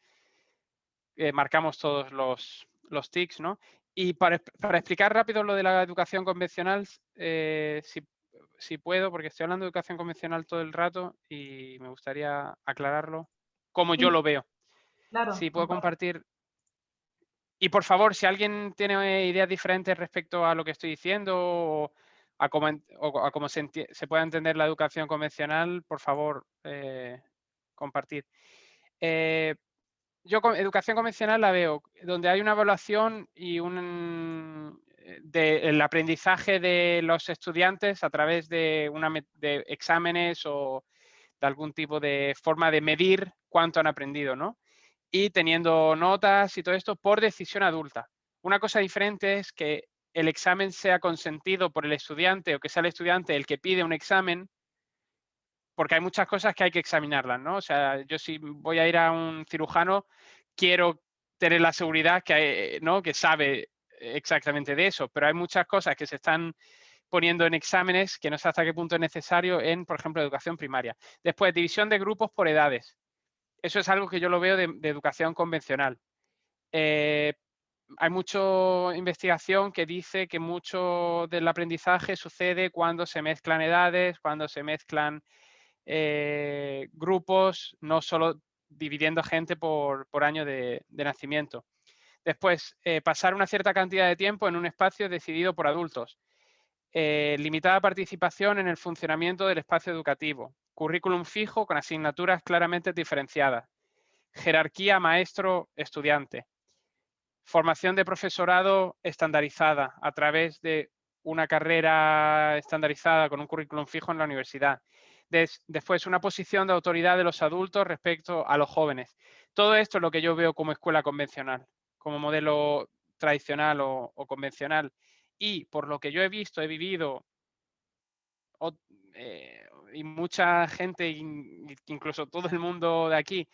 marcamos todos los tics, ¿no? Y para explicar rápido lo de la educación convencional, si puedo, porque estoy hablando de educación convencional todo el rato y me gustaría aclararlo como yo lo veo. Claro. Si puedo compartir. Y por favor, si alguien tiene ideas diferentes respecto a lo que estoy diciendo o a cómo se pueda entender la educación convencional, por favor, compartid. Yo educación convencional la veo donde hay una evaluación y el aprendizaje de los estudiantes a través de exámenes o de algún tipo de forma de medir cuánto han aprendido, ¿no? Y teniendo notas y todo esto por decisión adulta. Una cosa diferente es que el examen sea consentido por el estudiante o que sea el estudiante el que pide un examen, porque hay muchas cosas que hay que examinarlas, ¿no? O sea, yo si voy a ir a un cirujano, quiero tener la seguridad que, ¿no? que sabe exactamente de eso, pero hay muchas cosas que se están poniendo en exámenes que no sé hasta qué punto es necesario en, por ejemplo, educación primaria. Después, división de grupos por edades. Eso es algo que yo lo veo de educación convencional. Hay mucha investigación que dice que mucho del aprendizaje sucede cuando se mezclan edades, cuando se mezclan grupos, no solo dividiendo gente por año de nacimiento. Después, pasar una cierta cantidad de tiempo en un espacio decidido por adultos. Limitada participación en el funcionamiento del espacio educativo. Currículum fijo con asignaturas claramente diferenciadas. Jerarquía maestro-estudiante. Formación de profesorado estandarizada a través de una carrera estandarizada con un currículum fijo en la universidad. Después, una posición de autoridad de los adultos respecto a los jóvenes. Todo esto es lo que yo veo como escuela convencional, como modelo tradicional o convencional. Y por lo que yo he visto, he vivido, y mucha gente, incluso todo el mundo de aquí,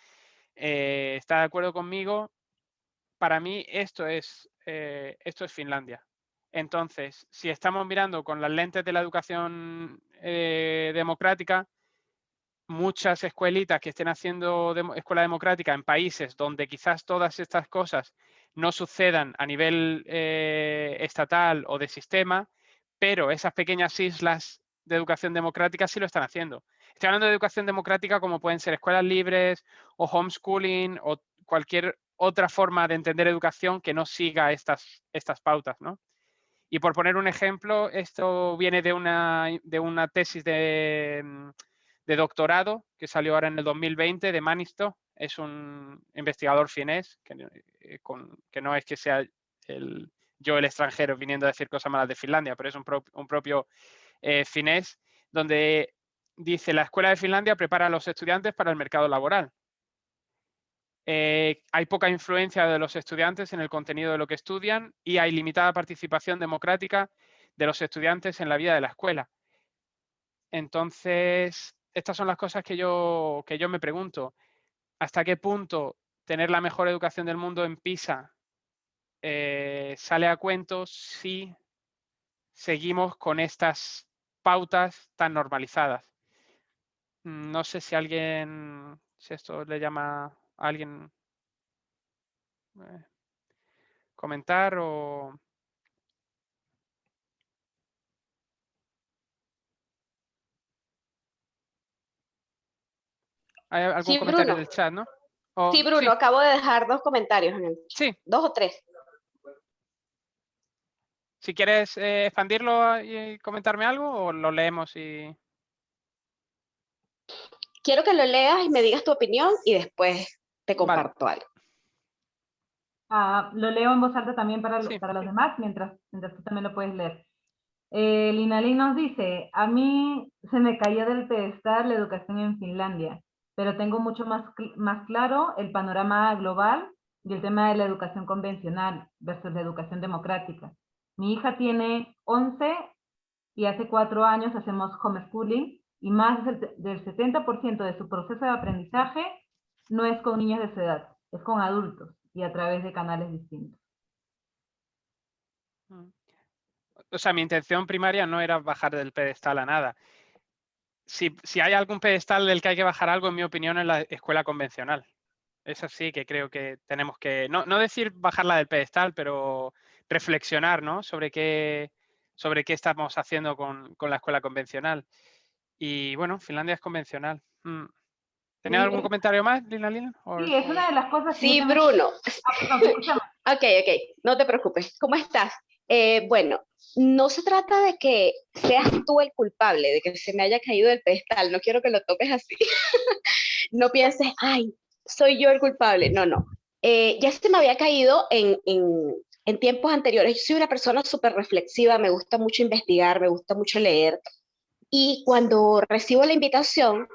está de acuerdo conmigo, para mí esto es Finlandia. Entonces, si estamos mirando con las lentes de la educación democrática, muchas escuelitas que estén haciendo escuela democrática en países donde quizás todas estas cosas no sucedan a nivel estatal o de sistema, pero esas pequeñas islas de educación democrática sí lo están haciendo. Estoy hablando de educación democrática como pueden ser escuelas libres o homeschooling o cualquier otra forma de entender educación que no siga estas pautas, ¿no? Y por poner un ejemplo, esto viene de una tesis de doctorado que salió ahora en el 2020 de Manisto. Es un investigador finés, que no es que sea yo el extranjero viniendo a decir cosas malas de Finlandia, pero es un propio finés, donde dice: la escuela de Finlandia prepara a los estudiantes para el mercado laboral. Hay poca influencia de los estudiantes en el contenido de lo que estudian y hay limitada participación democrática de los estudiantes en la vida de la escuela. Entonces, estas son las cosas que yo me pregunto. ¿Hasta qué punto tener la mejor educación del mundo en PISA sale a cuento si seguimos con estas pautas tan normalizadas? No sé si esto le llama a alguien comentar o... ¿Hay algún Sí, comentario Bruno. del chat, no? Sí, Bruno, sí. acabo de dejar 2 comentarios en el chat. Sí. 2 o 3. Si quieres expandirlo y comentarme algo, o lo leemos y... Quiero que lo leas y me digas tu opinión y después te comparto algo. Lo leo en voz alta también para los demás, mientras tú también lo puedes leer. Linalín nos dice: a mí se me cayó del pedestal la educación en Finlandia, pero tengo mucho más claro el panorama global y el tema de la educación convencional versus la educación democrática. Mi hija tiene 11 y hace 4 años hacemos homeschooling y más del 70% de su proceso de aprendizaje no es con niños de su edad, es con adultos y a través de canales distintos. O sea, mi intención primaria no era bajar del pedestal a nada. Si hay algún pedestal del que hay que bajar algo, en mi opinión, es la escuela convencional. Eso sí que creo que tenemos que, no decir bajarla del pedestal, pero reflexionar, ¿no? sobre qué estamos haciendo con la escuela convencional. Y bueno, Finlandia es convencional. ¿Tenía algún comentario más, Lina? Sí, es una de las cosas que... Sí, Bruno. Perdón, te escuchamos. Ok, no te preocupes. ¿Cómo estás? Bueno, no se trata de que seas tú el culpable, de que se me haya caído del pedestal. No quiero que lo tomes así. No pienses, ay, soy yo el culpable. No, no. Ya se me había caído en tiempos anteriores. Yo soy una persona súper reflexiva, me gusta mucho investigar, me gusta mucho leer. Y cuando recibo la invitación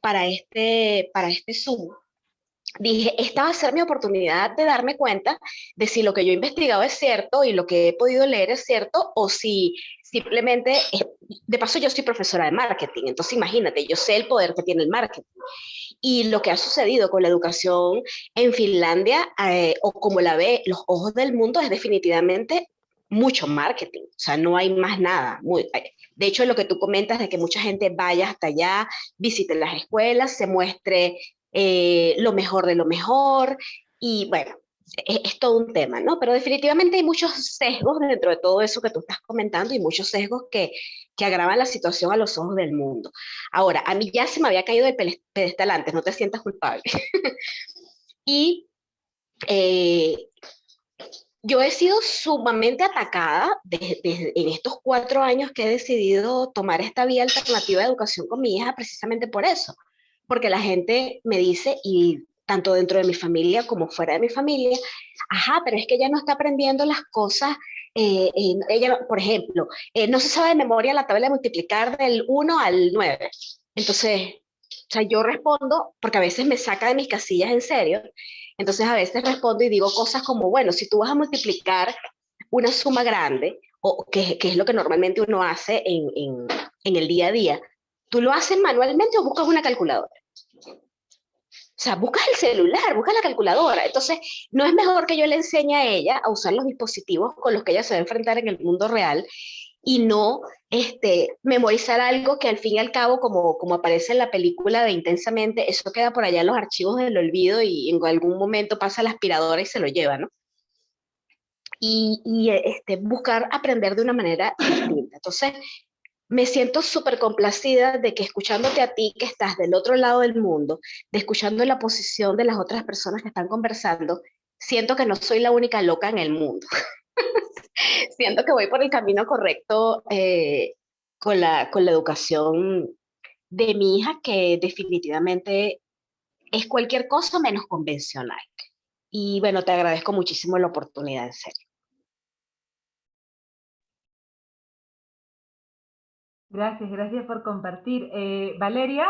para este Zoom, dije, esta va a ser mi oportunidad de darme cuenta de si lo que yo he investigado es cierto y lo que he podido leer es cierto, o si simplemente, de paso yo soy profesora de marketing, entonces imagínate, yo sé el poder que tiene el marketing. Y lo que ha sucedido con la educación en Finlandia, o como la ve los ojos del mundo, es definitivamente mucho marketing, o sea, no hay más nada. De hecho, lo que tú comentas de que mucha gente vaya hasta allá, visite las escuelas, se muestre lo mejor de lo mejor, y bueno, es todo un tema, ¿no? Pero definitivamente hay muchos sesgos dentro de todo eso que tú estás comentando y muchos sesgos que agravan la situación a los ojos del mundo. Ahora, a mí ya se me había caído del pedestal antes, no te sientas culpable. Y yo he sido sumamente atacada en estos 4 años que he decidido tomar esta vía alternativa de educación con mi hija, precisamente por eso. Porque la gente me dice, y tanto dentro de mi familia como fuera de mi familia, ajá, pero es que ella no está aprendiendo las cosas. Ella, por ejemplo, no se sabe de memoria la tabla de multiplicar del 1 al 9. Entonces, o sea, yo respondo, porque a veces me saca de mis casillas en serio, entonces a veces respondo y digo cosas como, bueno, si tú vas a multiplicar una suma grande, o que es lo que normalmente uno hace en el día a día, ¿tú lo haces manualmente o buscas una calculadora? O sea, buscas el celular, buscas la calculadora. Entonces, ¿no es mejor que yo le enseñe a ella a usar los dispositivos con los que ella se va a enfrentar en el mundo real y no memorizar algo que al fin y al cabo, como aparece en la película de Intensamente, eso queda por allá en los archivos del olvido y en algún momento pasa la aspiradora y se lo lleva, ¿no? Y buscar aprender de una manera distinta. Entonces, me siento súper complacida de que escuchándote a ti, que estás del otro lado del mundo, de escuchando la posición de las otras personas que están conversando, siento que no soy la única loca en el mundo. Siento que voy por el camino correcto con la educación de mi hija, que definitivamente es cualquier cosa menos convencional. Y bueno, te agradezco muchísimo la oportunidad, en serio. Gracias por compartir. Valeria,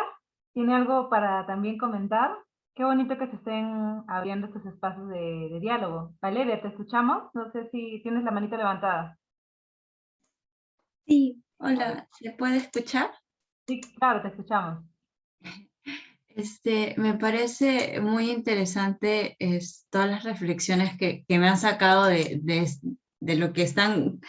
¿tiene algo para también comentar? Qué bonito que se estén abriendo estos espacios de diálogo. Valeria, ¿te escuchamos? No sé si tienes la manita levantada. Sí, hola, ¿se puede escuchar? Sí, claro, te escuchamos. Me parece muy interesante todas las reflexiones que me han sacado de lo que están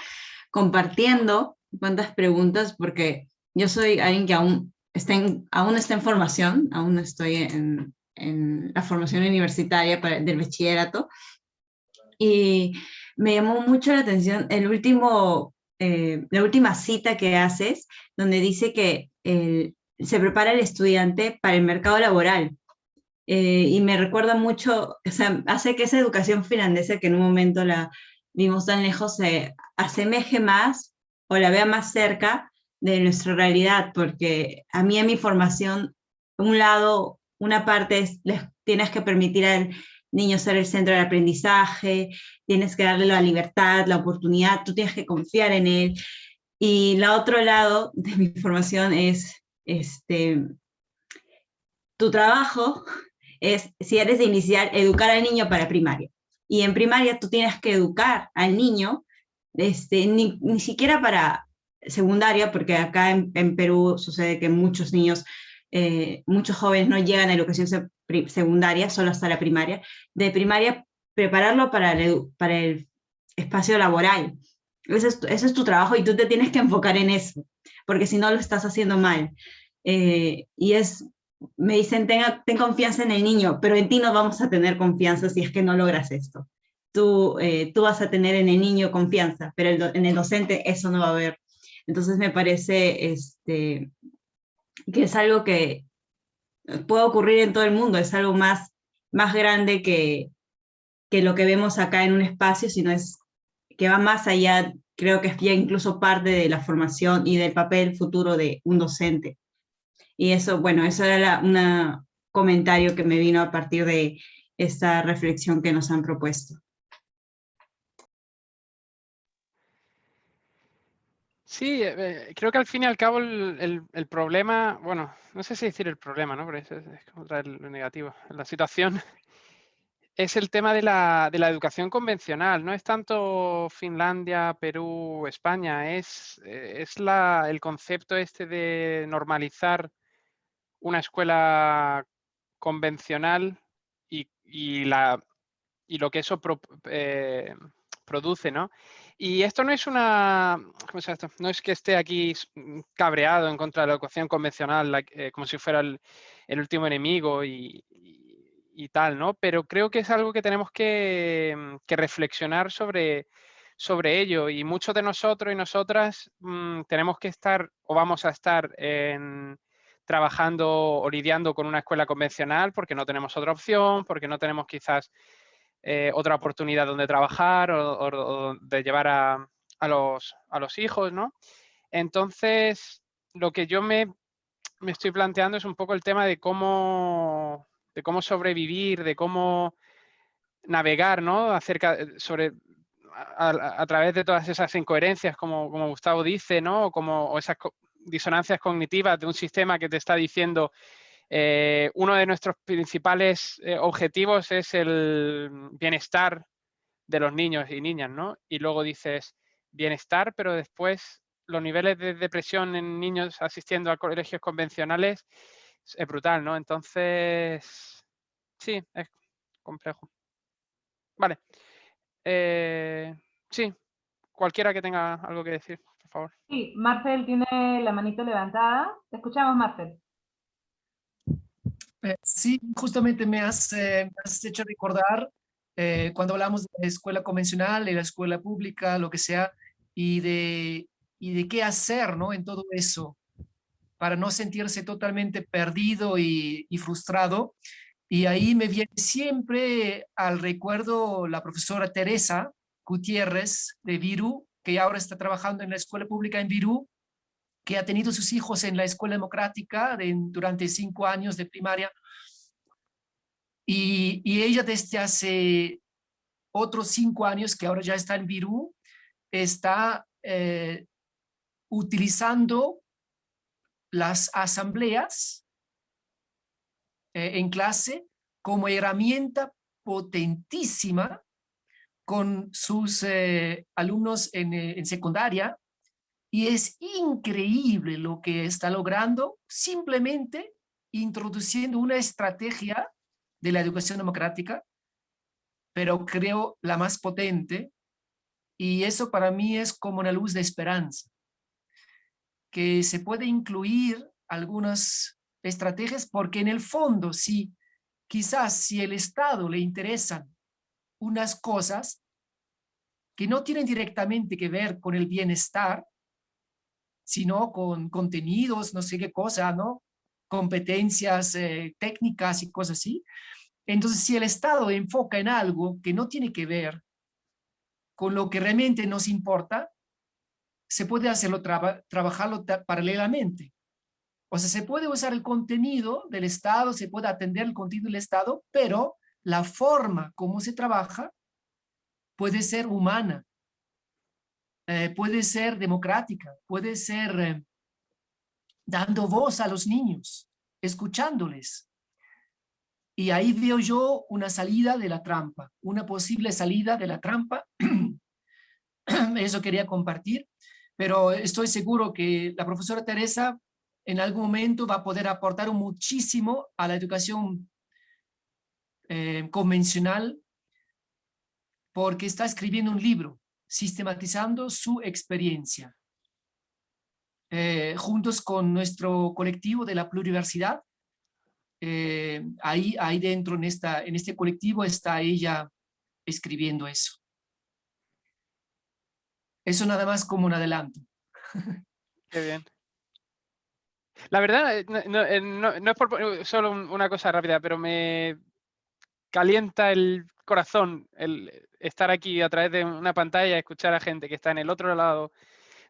compartiendo, cuántas preguntas, porque yo soy alguien que aún está en formación, aún no estoy en la formación universitaria del bachillerato, y me llamó mucho la atención la última cita que haces, donde dice que se prepara el estudiante para el mercado laboral. Y me recuerda mucho, o sea, hace que esa educación finlandesa, que en un momento la vimos tan lejos, se asemeje más o la vea más cerca de nuestra realidad, porque a mí en mi formación, una parte es, tienes que permitir al niño ser el centro del aprendizaje, tienes que darle la libertad, la oportunidad, tú tienes que confiar en él. Y el otro lado de mi formación es, tu trabajo es, si eres de inicial, educar al niño para primaria. Y en primaria tú tienes que educar al niño, ni siquiera para secundaria, porque acá en Perú sucede que muchos niños, muchos jóvenes no llegan a educación secundaria, solo hasta la primaria. De primaria, prepararlo para el espacio laboral. Ese es tu trabajo y tú te tienes que enfocar en eso, porque si no lo estás haciendo mal. Me dicen, ten confianza en el niño, pero en ti no vamos a tener confianza si es que no logras esto. Tú vas a tener en el niño confianza, pero en el docente eso no va a haber. Entonces me parece que es algo que puede ocurrir en todo el mundo, es algo más grande que lo que vemos acá en un espacio, sino es que va más allá, creo que es ya incluso parte de la formación y del papel futuro de un docente. Y eso, bueno, eso era un comentario que me vino a partir de esta reflexión que nos han propuesto. Sí, creo que al fin y al cabo el problema, bueno, no sé si decir el problema, ¿no? Porque es como traer lo negativo. La situación es el tema de la educación convencional. No es tanto Finlandia, Perú, España, es el concepto este de normalizar una escuela convencional y lo que eso produce, ¿no? Y esto no es ¿cómo se llama esto? No es que esté aquí cabreado en contra de la educación convencional, como si fuera el último enemigo y tal, ¿no? Pero creo que es algo que tenemos que reflexionar sobre ello, y muchos de nosotros y nosotras tenemos que estar o vamos a estar trabajando o lidiando con una escuela convencional porque no tenemos otra opción, porque no tenemos quizás otra oportunidad donde trabajar o de llevar a los hijos, ¿no? Entonces, lo que yo me estoy planteando es un poco el tema de cómo sobrevivir, de cómo navegar, ¿no? A través de todas esas incoherencias, como Gustavo dice, ¿no? O esas disonancias cognitivas de un sistema que te está diciendo uno de nuestros principales objetivos es el bienestar de los niños y niñas, ¿no? Y luego dices bienestar, pero después los niveles de depresión en niños asistiendo a colegios convencionales es brutal, ¿no? Entonces, sí, es complejo. Vale. Sí, cualquiera que tenga algo que decir, por favor. Sí, Marcel tiene la manito levantada. Te escuchamos, Marcel. Sí, justamente me has hecho recordar cuando hablamos de la escuela convencional, de la escuela pública, lo que sea, y de qué hacer, ¿no? En todo eso, para no sentirse totalmente perdido y frustrado. Y ahí me viene siempre al recuerdo la profesora Teresa Gutiérrez de Virú, que ahora está trabajando en la escuela pública en Virú, que ha tenido sus hijos en la escuela democrática durante 5 años de primaria. Y ella desde hace otros 5 años, que ahora ya está en Virú, está utilizando las asambleas en clase como herramienta potentísima con sus alumnos en secundaria, y es increíble lo que está logrando simplemente introduciendo una estrategia de la educación democrática, pero creo la más potente, y eso para mí es como una luz de esperanza, que se puede incluir algunas estrategias, porque en el fondo, quizás si el Estado le interesan unas cosas que no tienen directamente que ver con el bienestar, sino con contenidos, no sé qué cosa, ¿no? Competencias técnicas y cosas así. Entonces, si el Estado enfoca en algo que no tiene que ver con lo que realmente nos importa, se puede hacerlo, trabajarlo paralelamente. O sea, se puede usar el contenido del Estado, se puede atender el contenido del Estado, pero la forma como se trabaja puede ser humana, puede ser democrática, puede ser dando voz a los niños, escuchándoles. Y ahí veo yo una salida de la trampa, una posible salida de la trampa. Eso quería compartir, pero estoy seguro que la profesora Teresa en algún momento va a poder aportar muchísimo a la educación convencional, porque está escribiendo un libro, sistematizando su experiencia. Juntos con nuestro colectivo de la pluriversidad, ahí dentro en este colectivo está ella escribiendo eso. Eso nada más como un adelanto. Qué bien. La verdad, no es por solo una cosa rápida, pero me calienta el corazón el estar aquí a través de una pantalla, escuchar a gente que está en el otro lado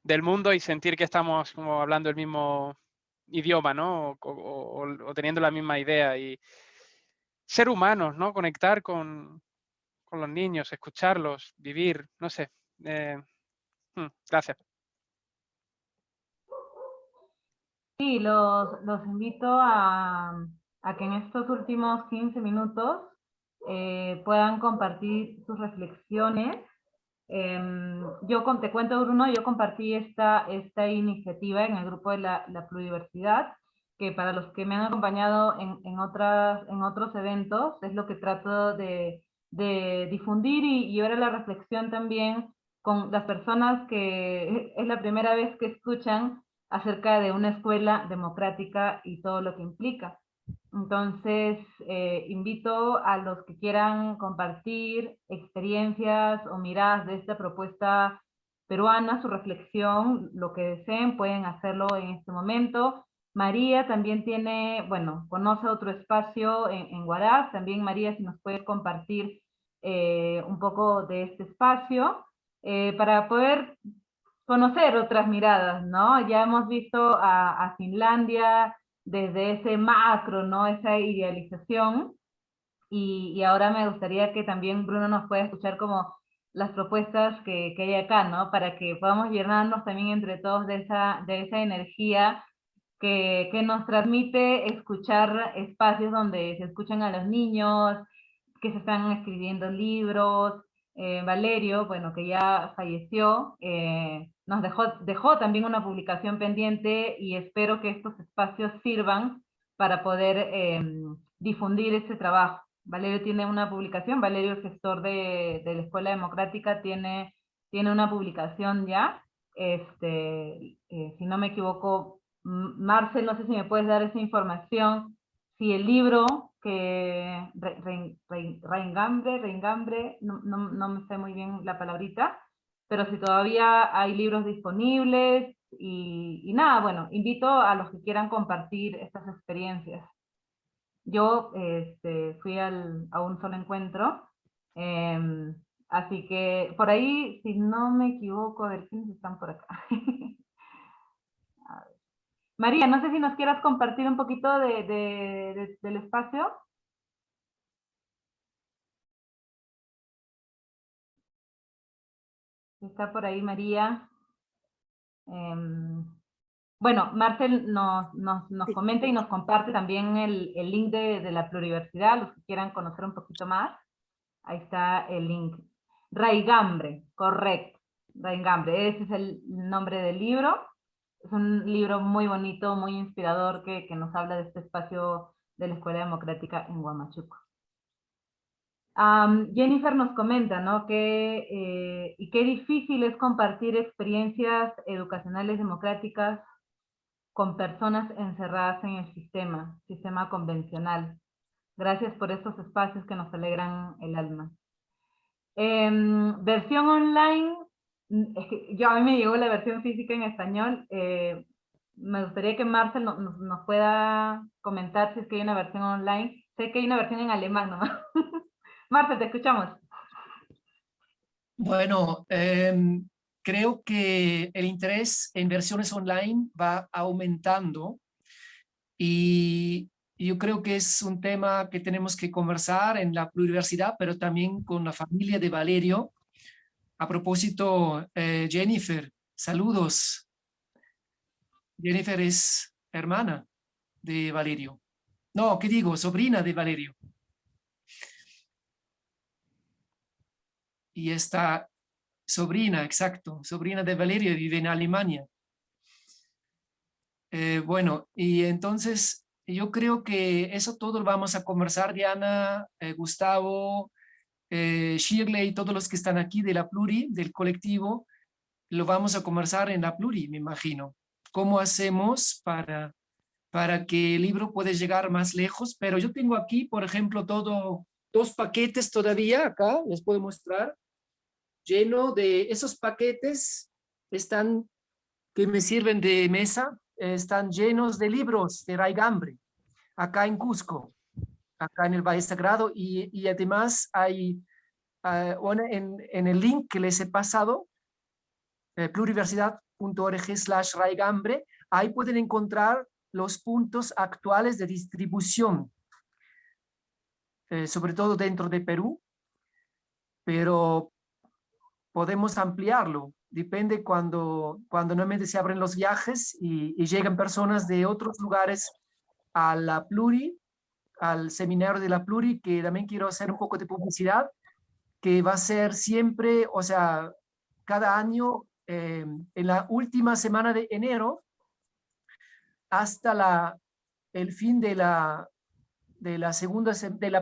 del mundo y sentir que estamos como hablando el mismo idioma, ¿no? O teniendo la misma idea. Y ser humanos, ¿no? Conectar con los niños, escucharlos, vivir, no sé. Gracias. Sí, los invito a que en estos últimos 15 minutos puedan compartir sus reflexiones. Te cuento, Bruno, yo compartí esta iniciativa en el grupo de la pluriversidad, que para los que me han acompañado en otros eventos, es lo que trato de difundir y llevar a la reflexión también con las personas que es la primera vez que escuchan acerca de una escuela democrática y todo lo que implica. Entonces, invito a los que quieran compartir experiencias o miradas de esta propuesta peruana, su reflexión, lo que deseen, pueden hacerlo en este momento. María también tiene, bueno, conoce otro espacio en Huaraz. También, María, si nos puedes compartir un poco de este espacio, para poder conocer otras miradas, ¿no? Ya hemos visto a Finlandia desde ese macro, ¿no? Esa idealización, y ahora me gustaría que también Bruno nos pueda escuchar como las propuestas que hay acá, ¿no? Para que podamos llenarnos también entre todos de esa energía que nos transmite escuchar espacios donde se escuchan a los niños, que se están escribiendo libros. Valerio, bueno, que ya falleció, nos dejó también una publicación pendiente, y espero que estos espacios sirvan para poder difundir este trabajo. Valerio tiene una publicación, Valerio, el gestor de la Escuela Democrática, tiene una publicación ya. Si no me equivoco, Marcel, no sé si me puedes dar esa información, si el libro que Reingambre, no me sé muy bien la palabrita, pero si todavía hay libros disponibles, y nada, bueno, invito a los que quieran compartir estas experiencias. Yo fui a un solo encuentro, así que por ahí, si no me equivoco, a ver quiénes están por acá. A ver. María, no sé si nos quieras compartir un poquito del espacio. Está por ahí María. Bueno, Marcel nos comenta y nos comparte también el link de la pluriversidad, los que quieran conocer un poquito más. Ahí está el link. Raigambre, correcto. Raigambre, ese es el nombre del libro. Es un libro muy bonito, muy inspirador, que nos habla de este espacio de la Escuela Democrática en Huamachuco. Jennifer nos comenta, ¿no? Y qué difícil es compartir experiencias educacionales democráticas con personas encerradas en el sistema convencional. Gracias por estos espacios que nos alegran el alma. Versión online, es que a mí me llegó la versión física en español. Me gustaría que Marcel nos pueda comentar si es que hay una versión online. Sé que hay una versión en alemán, ¿no? Marcel, te escuchamos. Bueno, creo que el interés en versiones online va aumentando, y yo creo que es un tema que tenemos que conversar en la pluriversidad, pero también con la familia de Valerio. A propósito, Jennifer, saludos. Jennifer es hermana de Valerio. No, ¿qué digo? Sobrina de Valerio. Y esta sobrina, exacto, sobrina de Valerio, vive en Alemania. Bueno, y entonces yo creo que eso todo lo vamos a conversar, Diana, Gustavo, Shirley y todos los que están aquí de la Pluri, del colectivo, lo vamos a conversar en la Pluri, me imagino. ¿Cómo hacemos para que el libro pueda llegar más lejos? Pero yo tengo aquí, por ejemplo, dos paquetes todavía, acá, les puedo mostrar, lleno de esos paquetes, que me sirven de mesa, están llenos de libros de Raigambre, acá en Cusco, acá en el Valle Sagrado, y además hay, en el link que les he pasado, pluriversidad.org/Raigambre, ahí pueden encontrar los puntos actuales de distribución, sobre todo dentro de Perú, pero podemos ampliarlo. Depende cuando nuevamente se abren los viajes y llegan personas de otros lugares a la Pluri, al seminario de la Pluri, que también quiero hacer un poco de publicidad, que va a ser siempre, o sea, cada año, en la última semana de enero, hasta el fin de la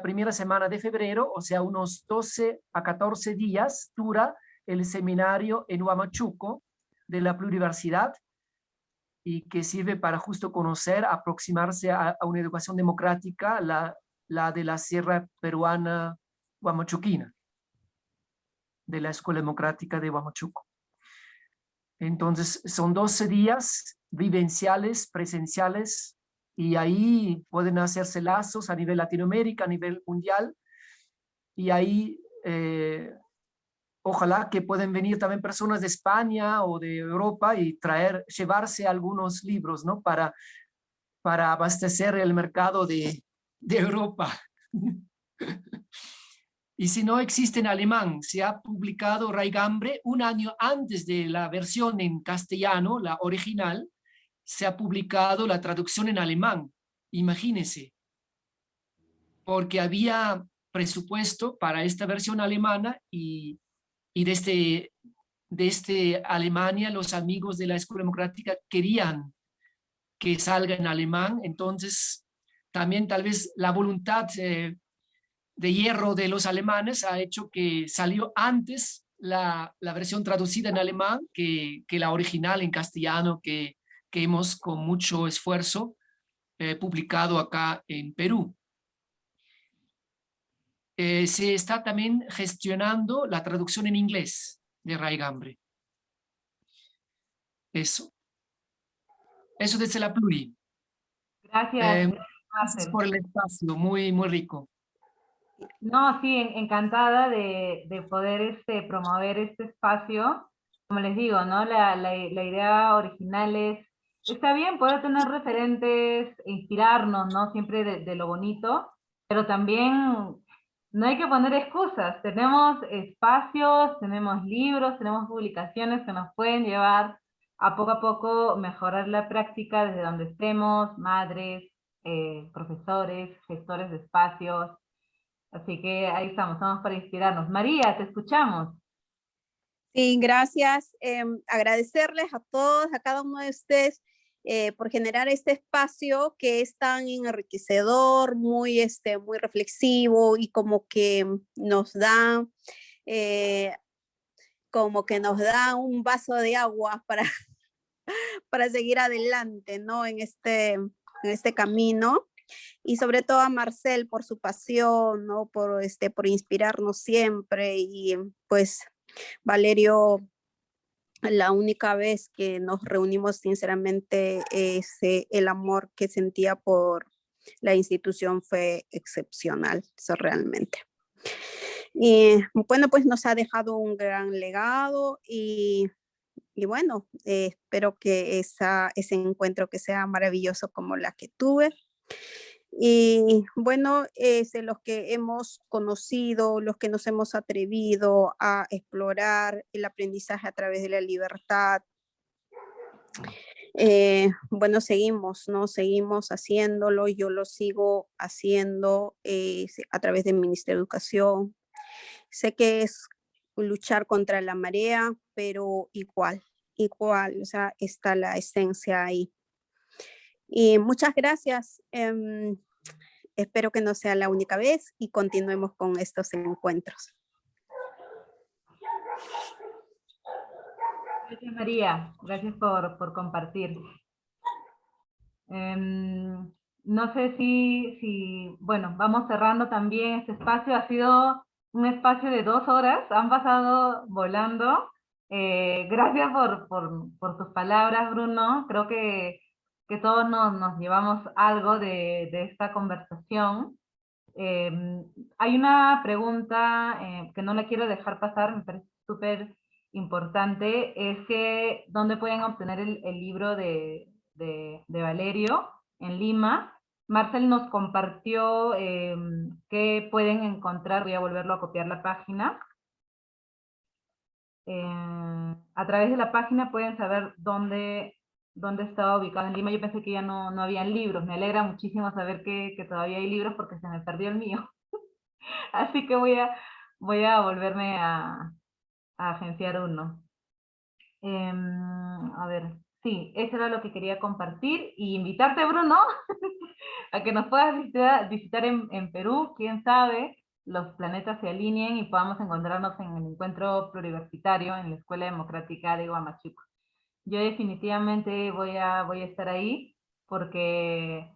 primera semana de febrero, o sea, unos 12 a 14 días dura el seminario en Huamachuco de la Pluriversidad, y que sirve para justo conocer, aproximarse a una educación democrática, la de la Sierra Peruana Huamachuquina, de la Escuela Democrática de Huamachuco. Entonces, son 12 días vivenciales, presenciales, y ahí pueden hacerse lazos a nivel Latinoamérica, a nivel mundial, y ahí ojalá que pueden venir también personas de España o de Europa y llevarse algunos libros, ¿no? Para abastecer el mercado de Europa. Y si no existe en alemán, se ha publicado Raigambre un año antes de la versión en castellano, la original, se ha publicado la traducción en alemán. Imagínense, porque había presupuesto para esta versión alemana y desde Alemania los amigos de la Escuela Democrática querían que salga en alemán. Entonces también tal vez la voluntad de hierro de los alemanes ha hecho que salió antes la versión traducida en alemán que la original en castellano que hemos con mucho esfuerzo publicado acá en Perú. Se está también gestionando la traducción en inglés de Raigambre. Eso desde la Pluri. Gracias. Gracias por el espacio, muy, muy rico. No, sí, encantada de poder promover este espacio. Como les digo, ¿no? La idea original está bien poder tener referentes, inspirarnos, ¿no? Siempre de lo bonito, pero también no hay que poner excusas. Tenemos espacios, tenemos libros, tenemos publicaciones que nos pueden llevar a poco mejorar la práctica desde donde estemos, madres, profesores, gestores de espacios. Así que ahí estamos para inspirarnos. María, te escuchamos. Sí, gracias. Agradecerles a todos, a cada uno de ustedes por generar este espacio que es tan enriquecedor, muy reflexivo, y como que nos da un vaso de agua para seguir adelante, ¿no? En este camino. Y sobre todo a Marcel por su pasión, ¿no? Por inspirarnos siempre, y pues Valerio, la única vez que nos reunimos sinceramente, el amor que sentía por la institución fue excepcional, eso realmente. Y bueno, pues nos ha dejado un gran legado, y bueno, espero que ese encuentro que sea maravilloso como la que tuve. Y bueno, los que hemos conocido, los que nos hemos atrevido a explorar el aprendizaje a través de la libertad, bueno, seguimos haciéndolo. Yo lo sigo haciendo a través del Ministerio de Educación. Sé que es luchar contra la marea, pero igual, o sea, está la esencia ahí. Y muchas gracias. Espero que no sea la única vez y continuemos con estos encuentros. Gracias, María. Gracias por compartir. No sé bueno, vamos cerrando también este espacio. Ha sido un espacio de 2 horas, han pasado volando. Gracias por tus palabras, Bruno. Creo que todos nos llevamos algo de esta conversación. Hay una pregunta que no la quiero dejar pasar, me parece súper importante, es que ¿dónde pueden obtener el libro de Valerio en Lima? Marcel nos compartió que pueden encontrar, voy a volverlo a copiar la página. A través de la página pueden saber dónde estaba ubicado en Lima. Yo pensé que ya no habían libros. Me alegra muchísimo saber que todavía hay libros porque se me perdió el mío. Así que voy a volverme a agenciar uno. A ver, sí, eso era lo que quería compartir y invitarte, Bruno, a que nos puedas visitar en Perú. Quién sabe, los planetas se alineen y podamos encontrarnos en el encuentro pluriversitario en la Escuela Democrática de Huamachuco. Yo definitivamente voy a estar ahí porque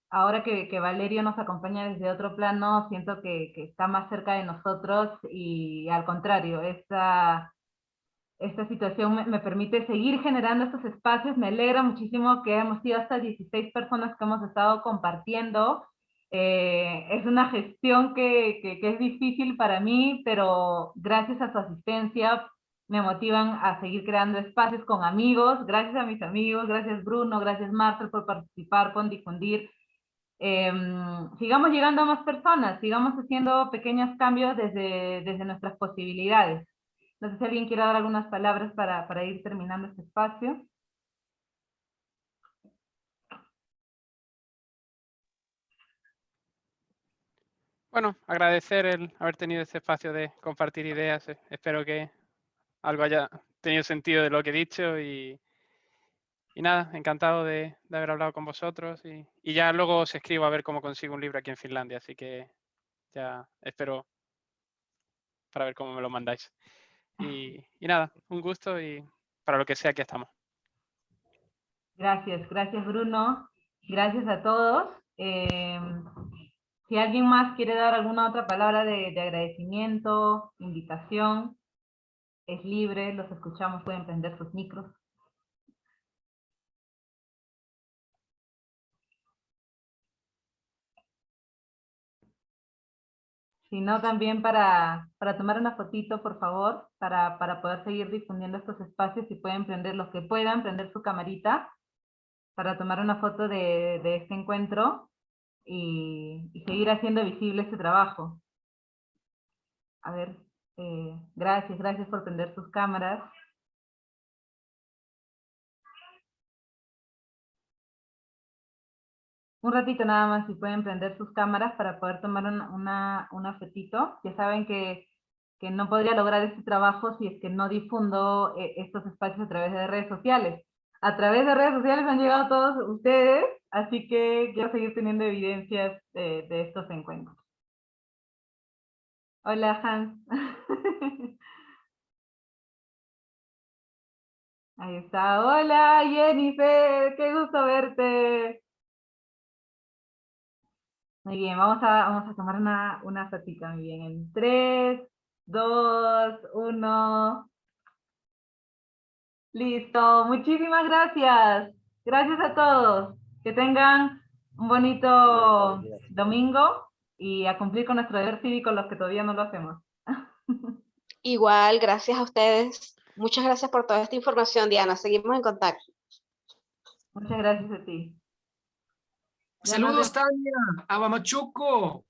ahora que Valerio nos acompaña desde otro plano, siento que está más cerca de nosotros y al contrario, esta situación me permite seguir generando estos espacios. Me alegra muchísimo que hemos sido hasta 16 personas que hemos estado compartiendo. Es una gestión que es difícil para mí, pero gracias a su asistencia me motivan a seguir creando espacios con amigos. Gracias a mis amigos, gracias Bruno, gracias Marcel por participar, por difundir. Sigamos llegando a más personas, sigamos haciendo pequeños cambios desde nuestras posibilidades. No sé si alguien quiere dar algunas palabras para ir terminando este espacio. Bueno, agradecer el haber tenido este espacio de compartir ideas. Espero que algo haya tenido sentido de lo que he dicho y nada, encantado de haber hablado con vosotros y ya luego os escribo a ver cómo consigo un libro aquí en Finlandia, así que ya espero para ver cómo me lo mandáis. Y nada, un gusto y para lo que sea aquí estamos. Gracias Bruno, gracias a todos. Si alguien más quiere dar alguna otra palabra de agradecimiento, invitación, es libre, los escuchamos, pueden prender sus micros. Sino también para tomar una fotito, por favor, para poder seguir difundiendo estos espacios, y pueden prender, los que puedan, prender su camarita para tomar una foto de este encuentro y seguir haciendo visible este trabajo. A ver, gracias por prender sus cámaras. Un ratito nada más, si pueden prender sus cámaras para poder tomar una fotito. Ya saben que no podría lograr este trabajo si es que no difundo estos espacios a través de redes sociales. A través de redes sociales han llegado todos ustedes, así que quiero seguir teniendo evidencias de estos encuentros. Hola, Hans. Ahí está. Hola, Jennifer, qué gusto verte. Muy bien, vamos a tomar una fotito. Muy bien, en 3, 2, 1. Listo, muchísimas gracias. Gracias a todos. Que tengan un bonito domingo y a cumplir con nuestro deber cívico los que todavía no lo hacemos. Igual, gracias a ustedes. Muchas gracias por toda esta información, Diana. Seguimos en contacto. Muchas gracias a ti. Saludos, Tania, a Huamachuco.